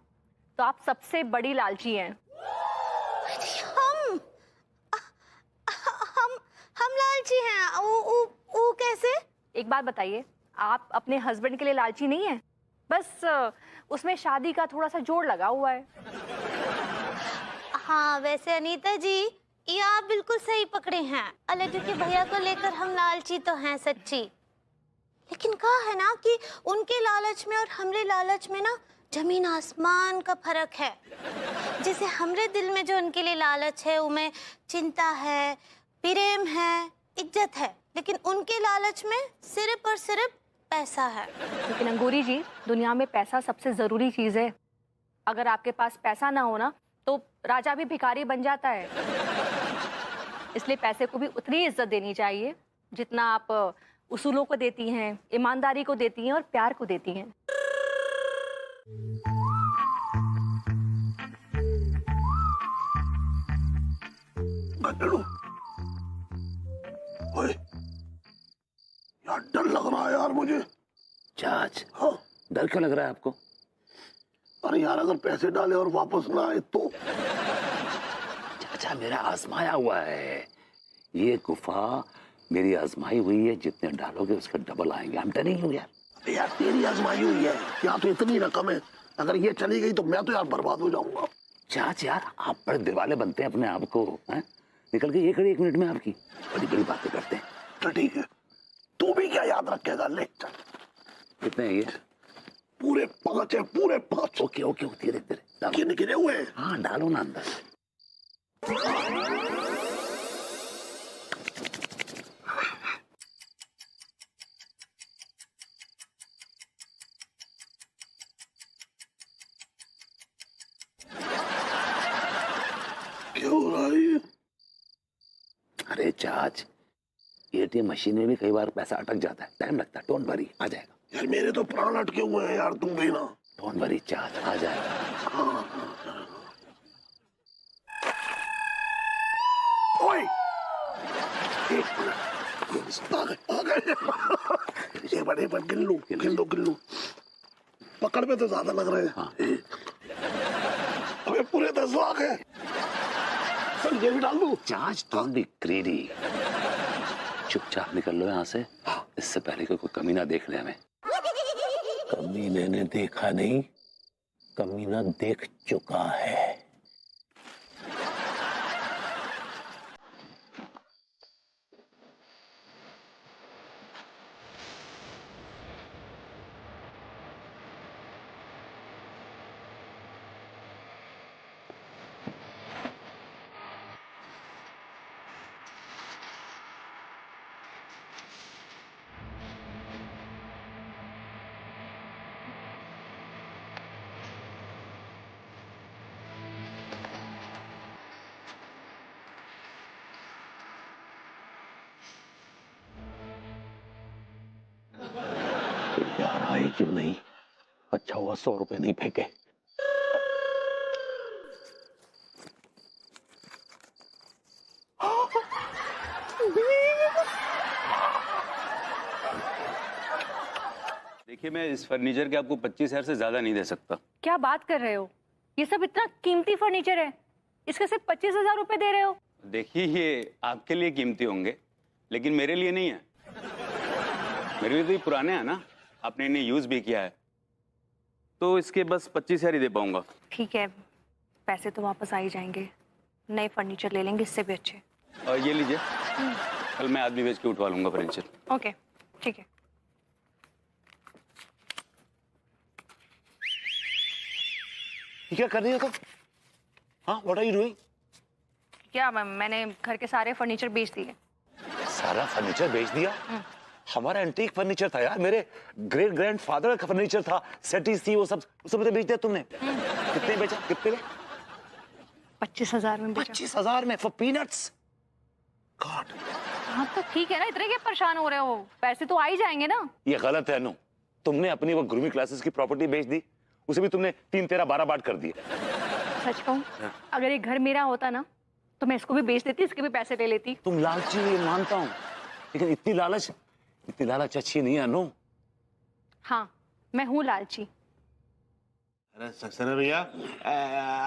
तो आप सबसे बड़ी लालची हैं। हम लालची हैं? वो कैसे? एक बात बताइए, आप अपने हस्बैंड के लिए लालची नहीं है? बस उसमें शादी का थोड़ा सा जोड़ लगा हुआ है। हाँ, वैसे अनीता जी, ये आप बिल्कुल सही पकड़े हैं। अलग के भैया को लेकर हम लालची तो हैं, सच्ची। लेकिन कहा है ना कि उनके लालच में और हमरे लालच में ना जमीन आसमान का फर्क है। जैसे हमरे दिल में जो उनके लिए लालच है, उनमें चिंता है, प्रेम है, इज्जत है, लेकिन उनके लालच में सिर्फ और सिर्फ पैसा है। लेकिन अंगूरी जी, दुनिया में पैसा सबसे जरूरी चीज है। अगर आपके पास पैसा ना हो ना तो राजा भी भिखारी बन जाता है। इसलिए पैसे को भी उतनी इज्जत देनी चाहिए जितना आप उसूलों को देती हैं, ईमानदारी को देती हैं और प्यार को देती हैं। ओए, यार डर लग रहा है यार मुझे। चाच, हाँ डर क्यों लग रहा है आपको? अरे यार अगर पैसे डाले और वापस ना आए तो? चाचा मेरा आजमाया हुआ है, ये गुफा मेरी आजमाई हुई है, जितने डालोगे उसका डबल आएंगे। I'm telling you यार। यार तेरी आजमाई हुई है, यहाँ तो इतनी रकम है, अगर ये चली गई तो मैं तो यार बर्बाद हो जाऊंगा। चाच यार आप बड़े दिलवाले बनते हैं अपने आप को, हैं? निकल के ये खड़ी 1 मिनट में आपकी बड़ी बड़ी बातें करते हैं। तो ठीक है, तू भी क्या याद रखेगा? ले चल। कितने हैं ये? पूरे 5 है, पूरे 5। ओके ओके धीरे धीरे गिने गिने हुए हैं। हाँ डालो ना अंदर। क्या हो रहा है ये? अरे चाच, एटीएम मशीन में भी कई बार पैसा अटक जाता है, टाइम लगता है। डोंट वरी, आ जाएगा। यार मेरे तो प्राण अटके हुए हैं यार, तुम भी ना। डोंट वरी चाच, आ जाएगा। ओए, आ गए। ये बड़े पर गिन लो। पकड़ में तो ज्यादा लग रहे हैं। हाँ। अबे पूरे 10 लाख है। सर ये भी डाल दूं? चाच डोंट बी ग्रीडी, चुपचाप निकल लो यहाँ से, इससे पहले कि कोई कमीना देख ले हमें। कमीने ने देखा नहीं, कमीना देख चुका है। यार आई क्यों नहीं? अच्छा हुआ 100 रुपए नहीं फेंके। देखिए मैं इस फर्नीचर के आपको 25,000 से ज्यादा नहीं दे सकता। क्या बात कर रहे हो? ये सब इतना कीमती फर्नीचर है, इसके सिर्फ 25,000 रुपए दे रहे हो? देखिए ये आपके लिए कीमती होंगे लेकिन मेरे लिए नहीं है। मेरे लिए तो ये पुराने हैं ना, आपने इन्हें यूज भी किया है, तो इसके बस 25,000 ही दे पाऊंगा। ठीक है, पैसे तो वापस आ ही जाएंगे, नए फर्नीचर ले लेंगे इससे भी अच्छे। और ये लीजिए, कल मैं आदमी भेज के उठवा लूंगा फर्नीचर। ओके ठीक है। क्या कर रही हो तुम? हाँ, व्हाट आर यू डूइंग? क्या मैंने घर के सारे फर्नीचर बेच दिए। सारा फर्नीचर बेच दिया? हमारा एंटीक फर्नीचर था यार, मेरे ग्रेट ग्रैंडफादर का फर्नीचर था, सेटीज थी, वो सब तो बेच दिया तुमने। कितने बेचा? कितने में? 25,000 में बेचा। 25,000 में? For peanuts? गॉड। हाँ तो ठीक है ना, इतने क्या परेशान हो रहे हो? पैसे तो आ ही जाएंगे ना। ये गलत है अनु, तुमने अपनी वो ग्रूमिंग क्लासेस की प्रॉपर्टी बेच दी, उसे भी तुमने 3, 13, 12 बांट कर दिया। सच कहूं, अगर ये घर मेरा होता ना तो मैं इसको भी बेच देती, इसके भी पैसे ले लेती। तुम लालची हो ये मानता हूँ, लेकिन इतनी लालच अच्छी नहीं है अनु। हाँ मैं हूँ लालची। अरे सक्सेना भैया,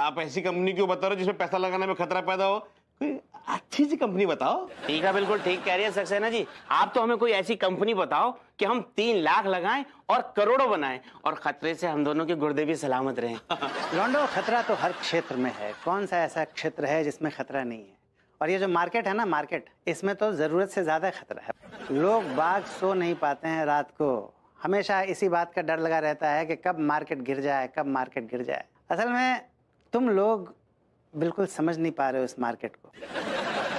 आप ऐसी कंपनी क्यों बता रहे हो जिसमें पैसा लगाने में खतरा पैदा हो? कोई अच्छी सी कंपनी बताओ। ठीक है, बिल्कुल ठीक कह रही है सक्सेना जी। आप तो हमें कोई ऐसी कंपनी बताओ कि हम 3 लाख लगाएं और करोड़ों बनाएं और खतरे से हम दोनों के गुर्दे भी सलामत रहें। लॉन्डो, खतरा तो हर क्षेत्र में है, कौन सा ऐसा क्षेत्र है जिसमें खतरा नहीं है? और ये जो मार्केट है ना, मार्केट, इसमें तो जरूरत से ज्यादा खतरा है। लोग बाग सो नहीं पाते हैं रात को, हमेशा इसी बात का डर लगा रहता है कि कब मार्केट गिर जाए, कब मार्केट गिर जाए। असल में तुम लोग बिल्कुल समझ नहीं पा रहे हो इस मार्केट को।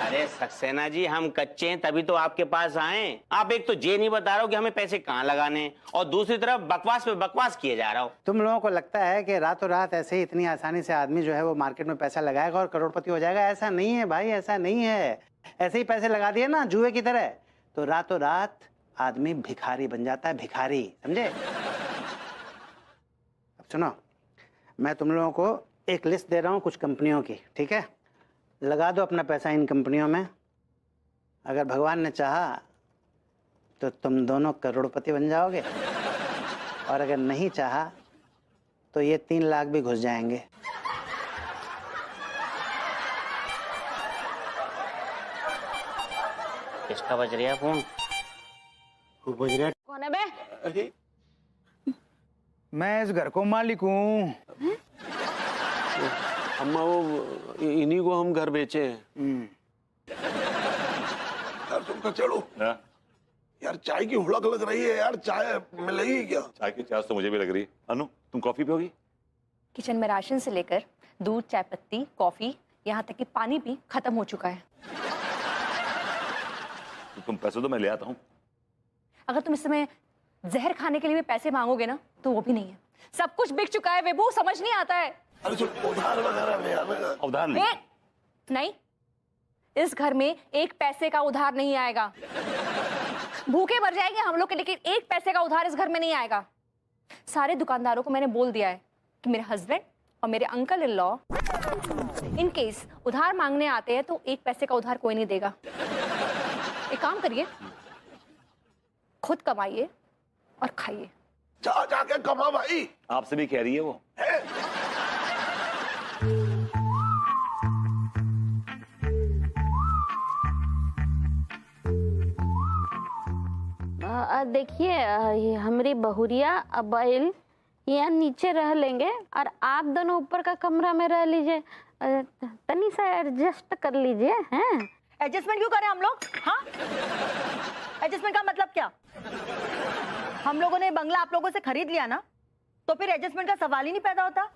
अरे सक्सेना जी, हम कच्चे हैं तभी तो आपके पास आए। आप एक तो ये नहीं बता रहे हो कि हमें पैसे कहाँ लगाने हैं, और दूसरी तरफ बकवास पे बकवास किए जा रहा हो। तुम लोगों को लगता है कि रातों रात ऐसे ही इतनी आसानी से आदमी जो है वो मार्केट में पैसा लगाएगा और करोड़पति हो जाएगा? ऐसा नहीं है भाई, ऐसा नहीं है। ऐसे ही पैसे लगा दिए ना जुए की तरह तो रातों रात आदमी भिखारी बन जाता है, भिखारी, समझे? अब सुनो, मैं तुम लोगों को एक लिस्ट दे रहा हूँ कुछ कंपनियों की, ठीक है? लगा दो अपना पैसा इन कंपनियों में। अगर भगवान ने चाहा तो तुम दोनों करोड़पति बन जाओगे, और अगर नहीं चाहा तो ये 3 लाख भी घुस जाएंगे। किसका बज रहा है फोन? बज रहा? कौन है बे? मैं इस घर को मालिक हूँ। अम्मा वो इन्हीं को हम घर बेचे हैं। यार तुम चलो यार, चाय की हुड़क लग रही है यार, चाय मिलेगी क्या? चाय की प्यास तो मुझे भी लग रही है। अनु, तुम कॉफी पियोगी? किचन में राशन से लेकर दूध, चाय पत्ती, कॉफी, यहाँ तक कि पानी भी खत्म हो चुका है। तो तुम पैसे तो मैं ले आता हूँ। अगर तुम इस समय जहर खाने के लिए भी पैसे मांगोगे ना तो वो भी नहीं है। सब कुछ बिक चुका है विभू, समझ नहीं आता है। अरे जो उधार वगैरह ले आना। उधार नहीं? नहीं, इस घर में 1 पैसे का उधार नहीं आएगा। भूखे मर जाएंगे हम लोग, लेकिन 1 पैसे का उधार इस घर में नहीं आएगा। सारे दुकानदारों को मैंने बोल दिया है कि मेरे हस्बैंड और मेरे uncle in law in case उधार मांगने आते हैं तो 1 पैसे का उधार कोई नहीं देगा। एक काम करिए, खुद कमाइए और खाइए। जाके कमा भाई। आपसे भी कह रही है वो। देखिए, हमारी बहुरिया अबैल यहाँ नीचे रह लेंगे और आप दोनों ऊपर का कमरा में रह लीजिए। तनी सा एडजस्ट कर लीजिए। हैं? एडजस्टमेंट क्यों करें हम लोग? हाँ, एडजस्टमेंट का मतलब क्या? हम लोगों ने बंगला आप लोगों से खरीद लिया ना, तो फिर एडजस्टमेंट का सवाल ही नहीं पैदा होता।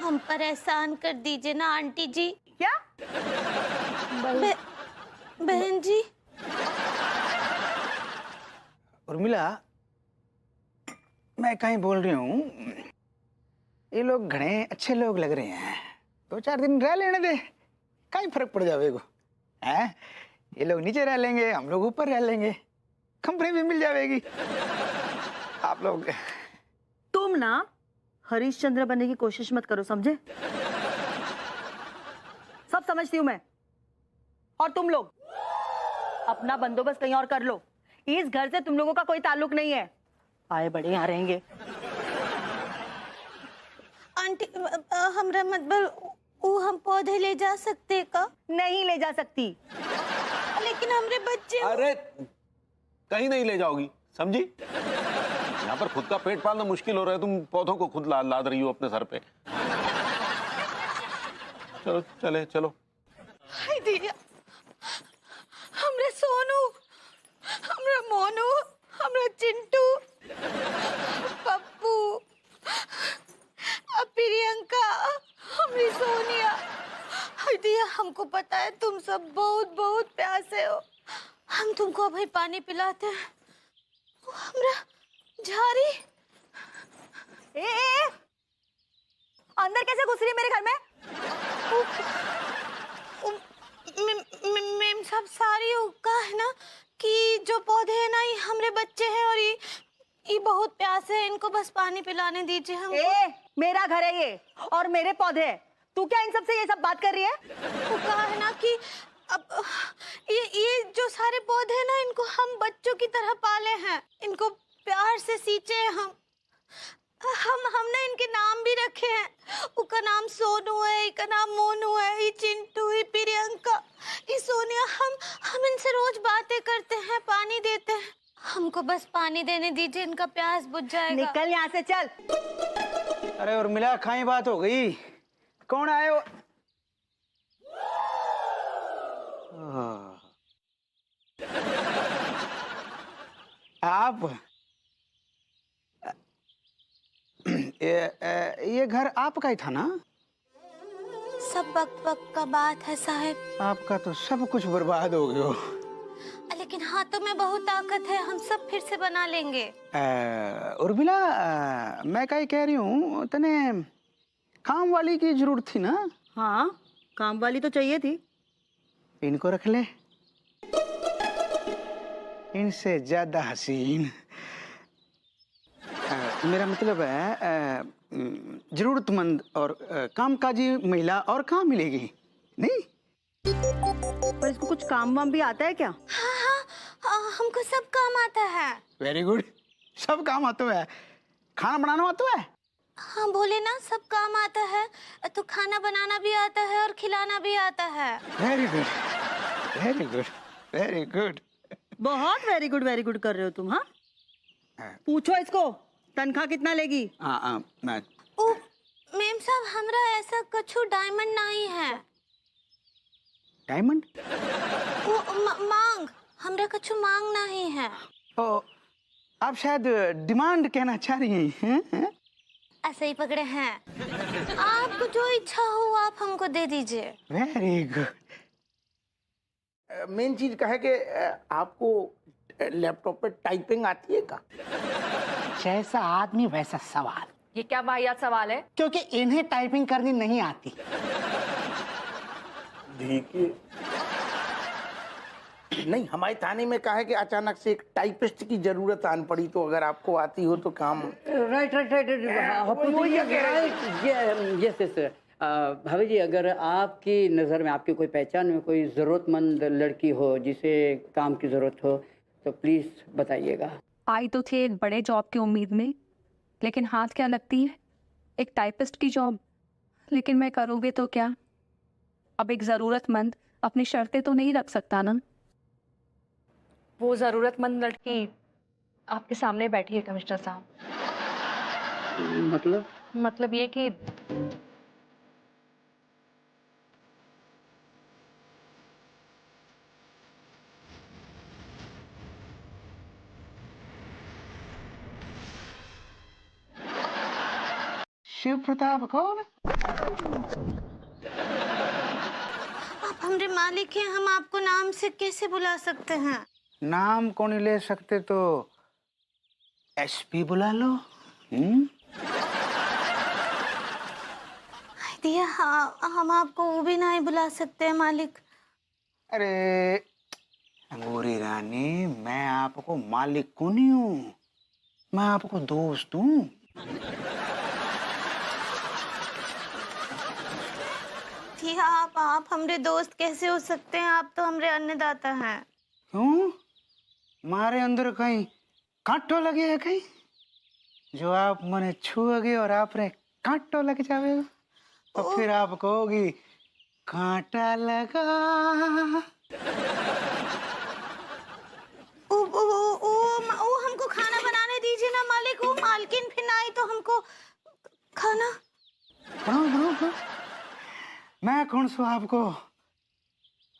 हम पर एहसान कर दीजिए ना आंटी जी। क्या? बहन जी। उर्मिला, मैं कहीं बोल रही हूँ, ये लोग घने अच्छे लोग लग रहे हैं, 2-4 दिन रह लेने दे, कहीं फर्क पड़ जाएगा। हैं? ये लोग नीचे रह लेंगे, हम लोग ऊपर रह लेंगे, कंपनी भी मिल जाएगी। आप लोग तुम ना हरिश्चंद्र बनने की कोशिश मत करो, समझे? सब समझती हूँ मैं। और तुम लोग अपना बंदोबस्त कहीं और कर लो, इस घर से तुम लोगों का कोई ताल्लुक नहीं है। आए बड़े यहाँ रहेंगे। आंटी, हमरा मतलब वो हम पौधे ले जा सकते का? नहीं ले जा सकती। लेकिन हमरे बच्चे। अरे कहीं नहीं ले जाओगी, समझी? यहाँ पर खुद का पेट पालना मुश्किल हो रहा है, तुम पौधों को खुद लाद रही हो अपने सर पे। चलो चले चलो। हाय दिया, हमरे सोनू, हमरा मोनू, हमरा चिंटू, पप्पू, प्रियंका, हमारी सोनिया। हाय दिया, हमको पता है तुम सब बहुत बहुत प्यासे हो। हम तुमको अभी पानी पिलाते हैं। हमरा झारी। ए, अंदर कैसे घुस रही है मेरे घर में? मेम साहब, सारी का है ना कि जो पौधे हैं ना, ये हमरे बच्चे हैं और ये बहुत प्यासे हैं, इनको बस पानी पिलाने दीजिए हमको। मेरा घर है ये और मेरे पौधे हैं। तू क्या इन सब से ये सब बात कर रही है? वो कहा है ना कि अब ये जो सारे पौधे हैं ना, इनको हम बच्चों की तरह पाले हैं, इनको प्यार से सींचे हैं हमने इनके नाम भी रखे हैं। उसका नाम सोनू है, इसका नाम मोनू है, ये चिंटू, ये प्रियंका, ये सोनिया। हम इनसे रोज बातें करते हैं, पानी देते हैं। हमको बस पानी देने दीजिए, इनका प्यास बुझ जाएगा। निकल यहाँ से, चल। अरे उर्मिला, खाई बात हो गई। कौन आए हो? आप ये घर आपका ही था ना? सब वक्त वक्त का बात है साहब। आपका तो सब कुछ बर्बाद हो गयो। लेकिन हाथों में बहुत ताकत है, हम सब फिर से बना लेंगे। उर्मिला, मैं क्या कह रही हूँ, तने काम वाली की जरूरत थी ना? हाँ, काम वाली तो चाहिए थी। इनको रख ले, इनसे ज्यादा हसीन। मेरा मतलब है जरूरतमंद और कामकाजी महिला और कहाँ मिलेगी? नहीं, पर इसको कुछ काम वाम भी आता है क्या? हाँ, हमको सब काम आता है। वेरी गुड, सब काम आता है। खाना बनाना आता है? हाँ बोले ना, सब काम आता है। तो खाना बनाना भी आता है और खिलाना भी आता है। Very good, very good, very good. बहुत वेरी गुड कर रहे हो तुम। हाँ, पूछो इसको तनख्वाह कितना लेगी? मेम साहब, हमरा ऐसा कछु डायमंड नहीं है। डायमंड? मांग, हमरा कछु मांग नहीं है। ओ, आप शायद डिमांड कहना चाह रही हैं? ऐसे ही पकड़े हैं। आपको जो इच्छा हो आप हमको दे दीजिए। Very good. मेन चीज का है कि आपको लैपटॉप पे टाइपिंग आती है का? जैसा आदमी वैसा सवाल। ये क्या वाहियात सवाल है? क्योंकि इन्हें टाइपिंग करनी नहीं आती। देखिए, नहीं, हमारे थाने में कहा है कि अचानक से एक टाइपिस्ट की जरूरत आन पड़ी, तो अगर आपको आती हो तो काम। राइट। यस। भाभी जी, अगर आपकी नज़र में, आपकी कोई पहचान में कोई ज़रूरतमंद लड़की हो जिसे काम की ज़रूरत हो तो प्लीज़ बताइएगा। आई तो थी एक बड़े जॉब की उम्मीद में, लेकिन हाथ क्या लगती है, एक टाइपिस्ट की जॉब। लेकिन मैं करूँगी तो क्या? अब एक ज़रूरतमंद अपनी शर्तें तो नहीं रख सकता ना। वो ज़रूरतमंद लड़की आपके सामने बैठी है कमिश्नर साहब। मतलब ये कि शिव प्रताप कौन? आप हमारे मालिक हैं, हम आपको नाम से कैसे बुला सकते हैं? नाम को नहीं ले सकते तो एसपी बुला लो। दिया, हम आपको वो भी नहीं बुला सकते हैं मालिक। अरे अंगूरी रानी, मैं आपको मालिक को नहीं हूँ, मैं आपको दोस्त हूँ। आप हमरे दोस्त कैसे हो सकते हैं? आप तो हमरे अन्नदाता हैं। क्यों? मारे अंदर कहीं कांटो लगे है कहीं, जो आप मने छुओगे और आपने कांटो लग जावे तो फिर आप कहोगी कांटा लगा। ओ हमको खाना बनाने दीजिए ना मालिक। वो मालकिन फिर आई तो हमको खाना बनाओ। मैं कौन सो आपको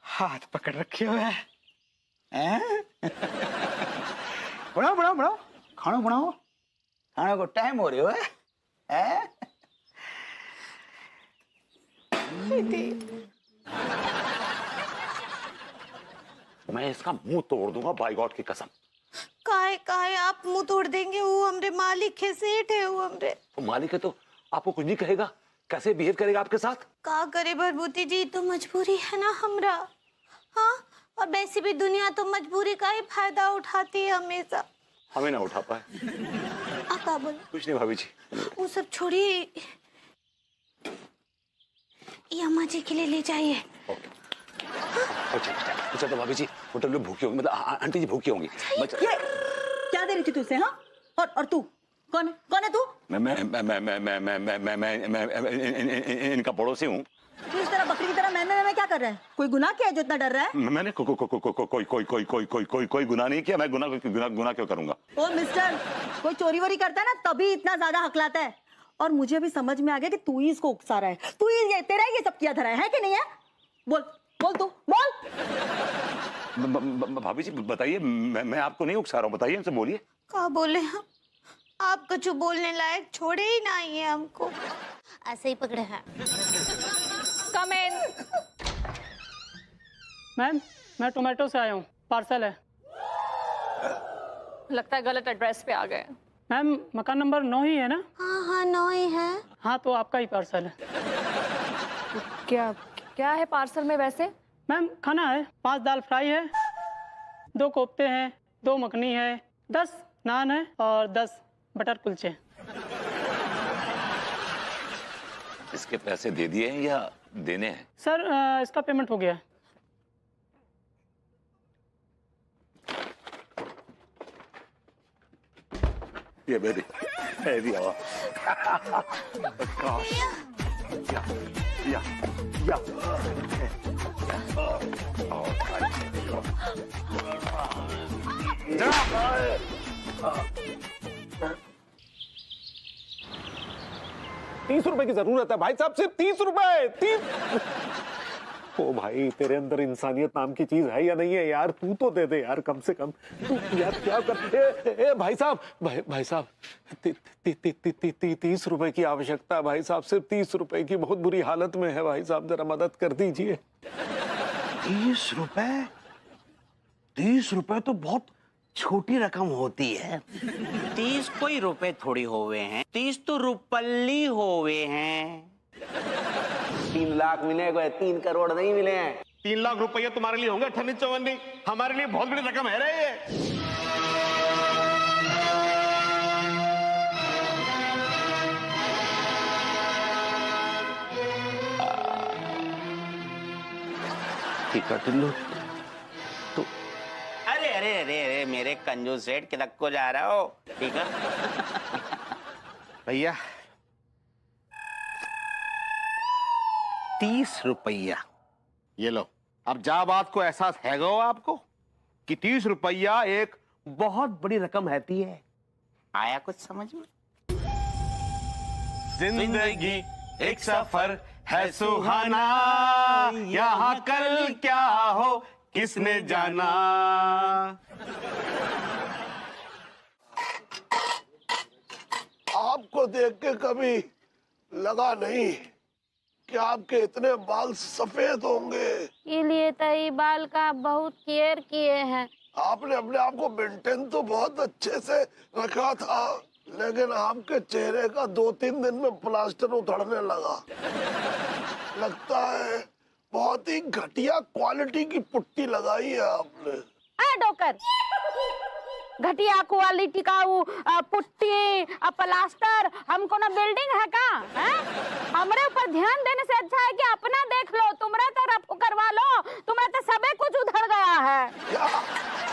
हाथ पकड़ रखे हुए हैं? बनाओ खाना बनाओ, खाने को टाइम हो रही है। मैं इसका मुंह तोड़ दूंगा बाय गॉड की कसम। काहे आप मुंह तोड़ देंगे? वो हमरे मालिक है, सेठ है वो हमरे। तो मालिक है तो आपको कुछ नहीं कहेगा? कैसे बिहेव करेगा आपके साथ? का करे भरभूति जी, तो मजबूरी है ना हमरा। हाँ, और वैसे भी दुनिया तो मजबूरी का ही फायदा उठाती है हमेशा। हमें ना उठा पाए। का बोले? कुछ नहीं भाभी जी, वो सब छोड़िए, ये अम्मा जी के लिए ले जाइए। अच्छा तो भाभी जी होटल में भूखी होंगी, मतलब आंटी जी भूखी होंगी। ये क्या दे रही थी तुझसे? हाँ, और तू कौन है तू? मैं इनका पड़ोसी हूँ। तू इस तरह बकरी की तरह मैं क्या कर रहा है? कोई गुनाह किया है जो इतना डर रहा है? मैंने कोई गुनाह नहीं किया। मैं गुनाह क्यों करूंगा? ओ मिस्टर, कोई चोरी वोरी करता है ना तभी इतना ज्यादा हकलाता है। और मुझे अभी समझ में आ गया कि तू ही इसको उकसा रहा है। तू ही तेरा ये सब किया धरा है कि नहीं है? बोल तू बोल। भाभी जी बताइए, मैं आपको नहीं उकसा रहा हूँ, बताइए हमसे, बोलिए। क्या बोले हम? आप कुछ बोलने लायक छोड़े ही नहीं है हमको, ऐसे ही पकड़े हैं। कम इन। मैम, मैं टोमेटो से आया हूँ, पार्सल है। लगता है गलत एड्रेस पे आ गए। मैम, मकान नंबर 9 ही है ना? हाँ हाँ 9 ही है। हाँ, तो आपका ही पार्सल है। क्या क्या है पार्सल में वैसे? मैम, खाना है, 5 दाल फ्राई है, 2 कोफ्ते हैं, 2 मखनी है, 10 नान है और 10 बटर कुलचे। इसके पैसे दे दिए हैं या देने हैं? सर, इसका पेमेंट हो गया है। ये मेरी आवाज। या 30 रुपए की जरूरत है भाई साहब, सिर्फ 30 रुपए। 30। ओ भाई, तेरे अंदर इंसानियत नाम की चीज है या नहीं है यार? तू तो दे दे यार, कम से कम। यार क्या करते? भाई साहब, भाई साहब, 30 रुपए की आवश्यकता है भाई साहब, सिर्फ 30 रुपए की। बहुत बुरी हालत में है भाई साहब, जरा मदद कर दीजिए। 30 रुपए? 30 रुपए तो बहुत छोटी रकम होती है। 30 कोई रुपए थोड़ी होवे हैं, 30 तो रुपल्ली होवे हैं। 3 लाख मिले गए, 3 करोड़ नहीं मिले हैं। 3 लाख रुपये तुम्हारे लिए होंगे 58-54, हमारे लिए बहुत बड़ी रकम है रे ये। टिकट लो तो। अरे अरे अरे अरे मेरे कंजूस सेठ किधर को जा रहा हो? ठीक है भैया, 30 रुपया ये लो। अब जा बात को एहसास है गो आपको कि 30 रुपया एक बहुत बड़ी रकम रहती है। आया कुछ समझ में? जिंदगी एक सफर है सुहाना, यहाँ कल क्या हो किसने जाना। आपको देख के कभी लगा नहीं कि आपके इतने बाल सफेद होंगे। इसीलिए तो ये बाल का बहुत केयर किए हैं। आपने अपने आप को मेंटेन तो बहुत अच्छे से रखा था, लेकिन आपके चेहरे का 2-3 दिन में प्लास्टर उतरने लगा। लगता है बहुत ही घटिया क्वालिटी की पुट्टी लगाई है आपने। डॉक्टर, घटिया क्वालिटी का वो पुट्टी प्लास्टर हमको ना बिल्डिंग है का है? हमरे ऊपर ध्यान देने से अच्छा है कि अपना देख लो, तुम्हारा तरफ करवा लो। तुम्हारा तो सबे कुछ उधड़ गया है। क्या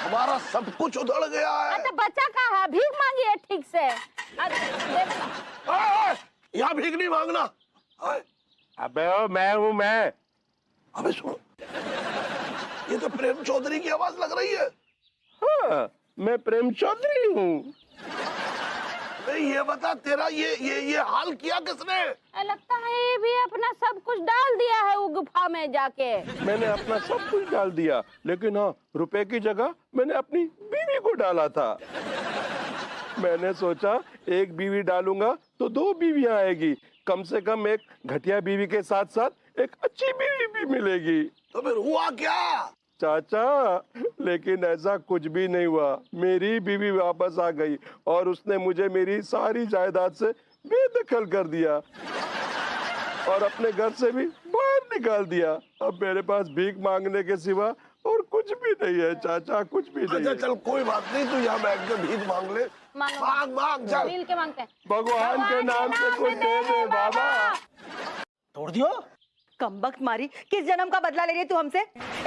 हमारा सब कुछ उधड़ गया है? तो बच्चा का है, भीख मांगिए ठीक से। यहाँ भीख नहीं मांगना। अबे मैं हूँ मैं। अबे सुनो, ये तो प्रेम चौधरी की आवाज लग रही है। हाँ, मैं प्रेम चौधरी हूँ। ये बता, तेरा ये हाल किया किसने? लगता है ये भी अपना सब कुछ डाल दिया है वो गुफा में जाके। मैंने अपना सब कुछ डाल दिया, लेकिन हाँ, रुपए की जगह मैंने अपनी बीवी को डाला था। मैंने सोचा एक बीवी डालूंगा तो 2 बीवियां आएगी, कम से कम एक घटिया बीवी के साथ साथ एक अच्छी बीवी भी मिलेगी। तो फिर हुआ क्या चाचा? लेकिन ऐसा कुछ भी नहीं हुआ। मेरी बीवी वापस आ गई और उसने मुझे मेरी सारी जायदाद से बेदखल कर दिया और अपने घर से भी बाहर निकाल दिया। अब मेरे पास भीख मांगने के सिवा और कुछ भी नहीं है चाचा, कुछ भी नहीं। अच्छा चल कोई बात नहीं, तू यहाँ बैठ के भीख मांग ले। मांग चल, मिल के मांगते हैं। भगवान के नाम से कुछ दे दे बाबा। तोड़ दियो? कमबख्त मारी, किस जन्म का बदला ले रही है तू हमसे?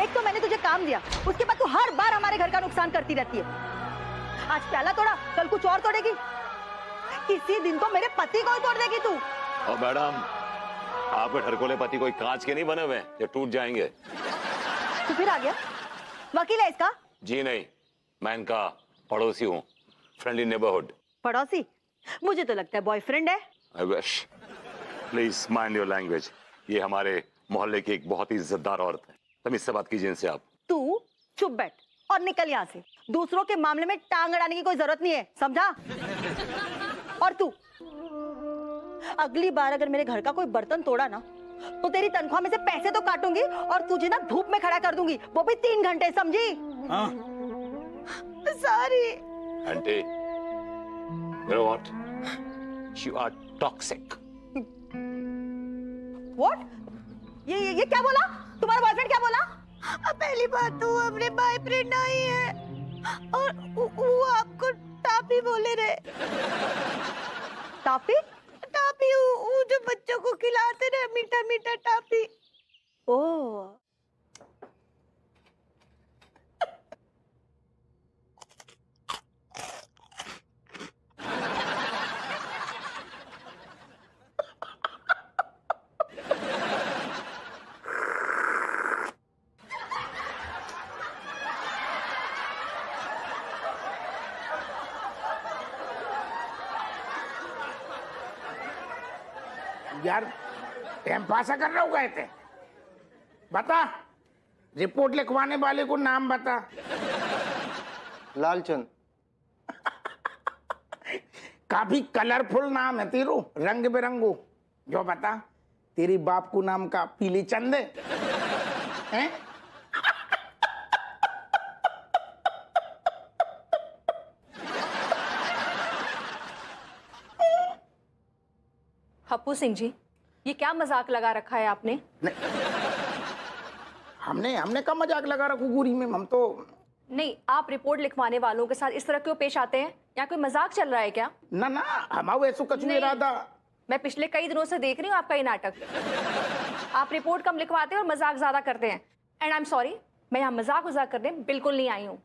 एक तो मैंने तुझे काम दिया, उसके बाद तू हर बार हमारे घर का नुकसान करती रहती है। आज प्याला तोड़ा, कल कुछ और तोड़ेगी। किसी दिन तो मेरे पति को ही तोड़ देगी तू। और मैडम, आपके ढरकोले पति कोई कांच के नहीं बने हुए, ये टूट जाएंगे। तू फिर आ गया? वकील है इसका? जी नहीं, मैं इनका पड़ोसी हूँ, फ्रेंडली नेबरहुड। पड़ोसी? मुझे तो लगता है बॉयफ्रेंड है। I wish. Please mind your language. ये हमारे मोहल्ले की एक बहुत ही इज्जतदार औरत है, तमीज से बात कीजिए इनसे आप। तू चुप बैठ और निकल यहाँ से। दूसरों के मामले में टांग अड़ाने की कोई जरूरत नहीं है, समझा? और तू अगली बार अगर मेरे घर का कोई बर्तन तोड़ा ना तो तेरी तनख्वाह में से पैसे तो काटूंगी और तुझे ना धूप में खड़ा कर दूंगी, वो भी 3 घंटे, समझी? हाँ। Sorry aunty, you know what? You are toxic. What? ये क्या बोला? तुम्हारा बॉयफ्रेंड क्या बोला? पहली बात तो अपने बॉयफ्रेंड नहीं है और वो आपको टापी बोले रहे। टापी? टापी वो जो बच्चों को खिलाते रहे, मीठा मीठा टापी। ओह यार टाइम पासा कर रहा हूँ कहते, बता रिपोर्ट लिखवाने वाले को नाम बता। लालचंद। काफी कलरफुल नाम है तेरू, रंग बिरंगो। जो बता तेरी बाप को नाम का पीली चंद है? हप्पू सिंह जी, ये क्या मजाक लगा रखा है आपने? हमने कब मजाक लगा रखू गोरी में? हम तो नहीं, आप रिपोर्ट लिखवाने वालों के साथ इस तरह क्यों पेश आते हैं? या कोई मजाक चल रहा है क्या? ना ना, हम ऐसा कुछ नहीं इरादा। मैं पिछले कई दिनों से देख रही हूँ आपका ये नाटक। आप रिपोर्ट कम लिखवाते हैं और मजाक ज्यादा करते हैं। एंड आई एम सॉरी, मैं यहाँ मजाक करने बिल्कुल नहीं आई हूँ।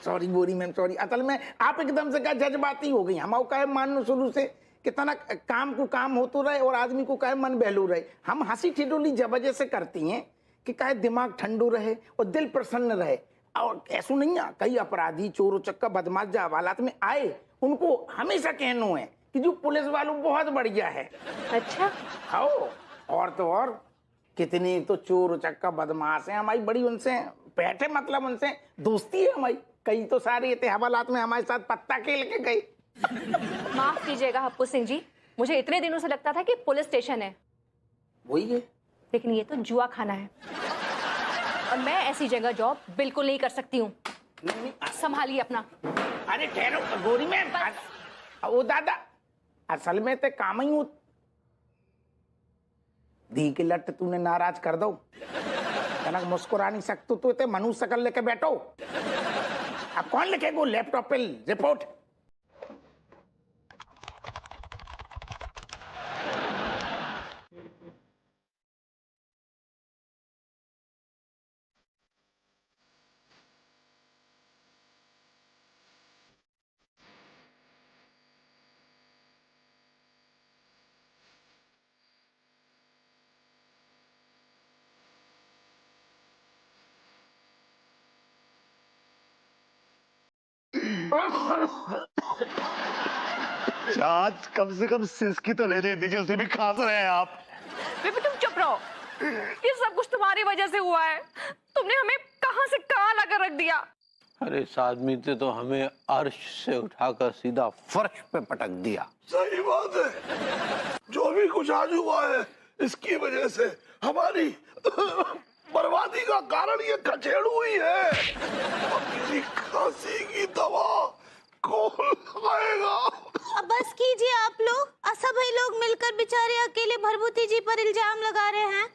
सॉरी गोरी मैम, सॉरी। असल में आप एकदम से क्या जज्बाती हो गई। हम का मान शुरू से कितना काम को काम होतो रहे और आदमी को कहे मन बहलू रहे। हम हंसी ठिठोली जब वजह से करती हैं कि कहे दिमाग ठंडू रहे और दिल प्रसन्न रहे। और ऐसा नहीं है, कई अपराधी चोर उचक्का बदमाश जो हवालात में आए उनको हमेशा कहना है कि जो पुलिस वालों बहुत बढ़िया है। अच्छा हाँ, और तो और कितनी तो चोर उचक्का बदमाश है हमारी बड़ी, उनसे बैठे मतलब उनसे दोस्ती है हमारी। कई तो सारे थे हवालात में हमारे साथ पत्ता खेल के गई। माफ कीजिएगा हप्पू सिंह जी, मुझे इतने दिनों से लगता था कि पुलिस स्टेशन है। वही है, लेकिन ये तो जुआ खाना है और मैं ऐसी जगह जॉब बिल्कुल नहीं कर सकती हूँ। संभालिए अपना। अरे ठहरो गोरी में, ओ दादा असल में ते काम ही दी के लट तूने नाराज कर दो। कनक मुस्कुरा नहीं सकते तो ते मनुष्य शकल लेके बैठो। अब कौन लिखेगो लैपटॉप पे रिपोर्ट? आज कम से कम सिसकी तो लेने दीजिए, उसे भी खास रहे हैं आप। बेबी तुम चुप रहो, ये सब कुछ तुम्हारी वजह से हुआ है। तुमने हमें कहां से कहां लाकर रख दिया। अरे इस आदमी ने तो हमें अर्श से उठाकर सीधा फर्श पे पटक दिया। सही बात है, जो भी कुछ आज हुआ है इसकी वजह से हमारी बर्बादी का कारण ये कचेड़ू ही है। मेरी खांसी की दवा कौन खाएगा? अब बस कीजिए आप लोग। सभी लोग मिलकर बेचारे अकेले भरभूति जी पर इल्जाम लगा रहे हैं।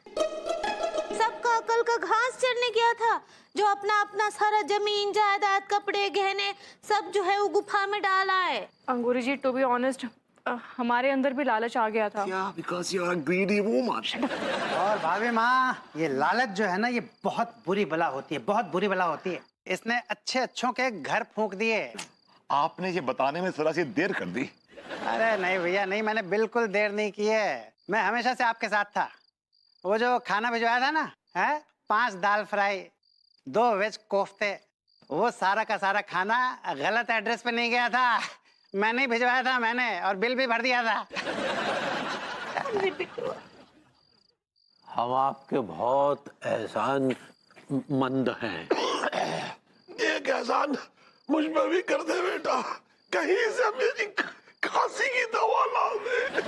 सबका अकल का घास चढ़ने गया था, जो अपना अपना सारा जमीन जायदाद कपड़े गहने सब जो है वो गुफा में डाला है। अंगूरी जी, टू बी ऑनेस्ट हमारे अंदर भी लालच आ गया था। Yeah, because you are a greedy woman. और भाभी माँ, ये लालच जो है ना, ये बहुत बुरी बला होती है, बहुत बुरी बला होती है। इसने अच्छे अच्छों के घर फूंक दिए। आपने ये बताने में थोड़ा सी देर कर दी। अरे नहीं भैया नहीं, मैंने बिल्कुल देर नहीं की है। मैं हमेशा से आपके साथ था। वो जो खाना भिजवाया था ना, है 5 दाल फ्राई 2 वेज कोफ्ते, वो सारा का सारा खाना गलत एड्रेस पे नहीं गया था। मैंने ही भिजवाया था, मैंने, और बिल भी भर दिया था। हम आपके बहुत एहसान मंद हैं। एक एहसान मुझ पर भी कर दे बेटा, कहीं से मेरी खांसी की दवा ला दे।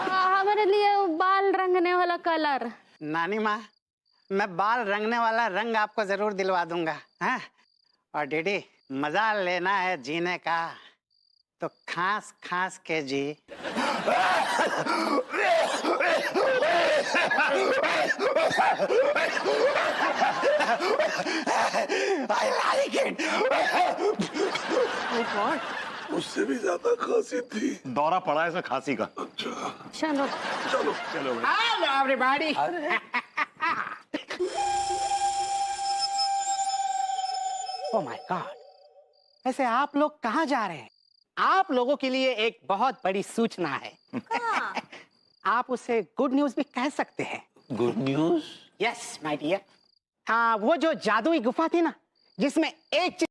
हमारे लिए बाल रंगने वाला कलर। नानी माँ, मैं बाल रंगने वाला रंग आपको जरूर दिलवा दूंगा। हाँ? और डीडी, मजा लेना है जीने का तो खांस खांस के जी। I like it. उससे भी ज्यादा खांसी थी। दौरा पड़ा है इसमें खांसी का। चलो चलो चलो भाई। Hello everybody. Oh my God, वैसे आप लोग कहाँ जा रहे हैं? आप लोगों के लिए एक बहुत बड़ी सूचना है। आप उसे गुड न्यूज भी कह सकते हैं। Good news? Yes my dear. वो जो जादुई गुफा थी ना, जिसमें एक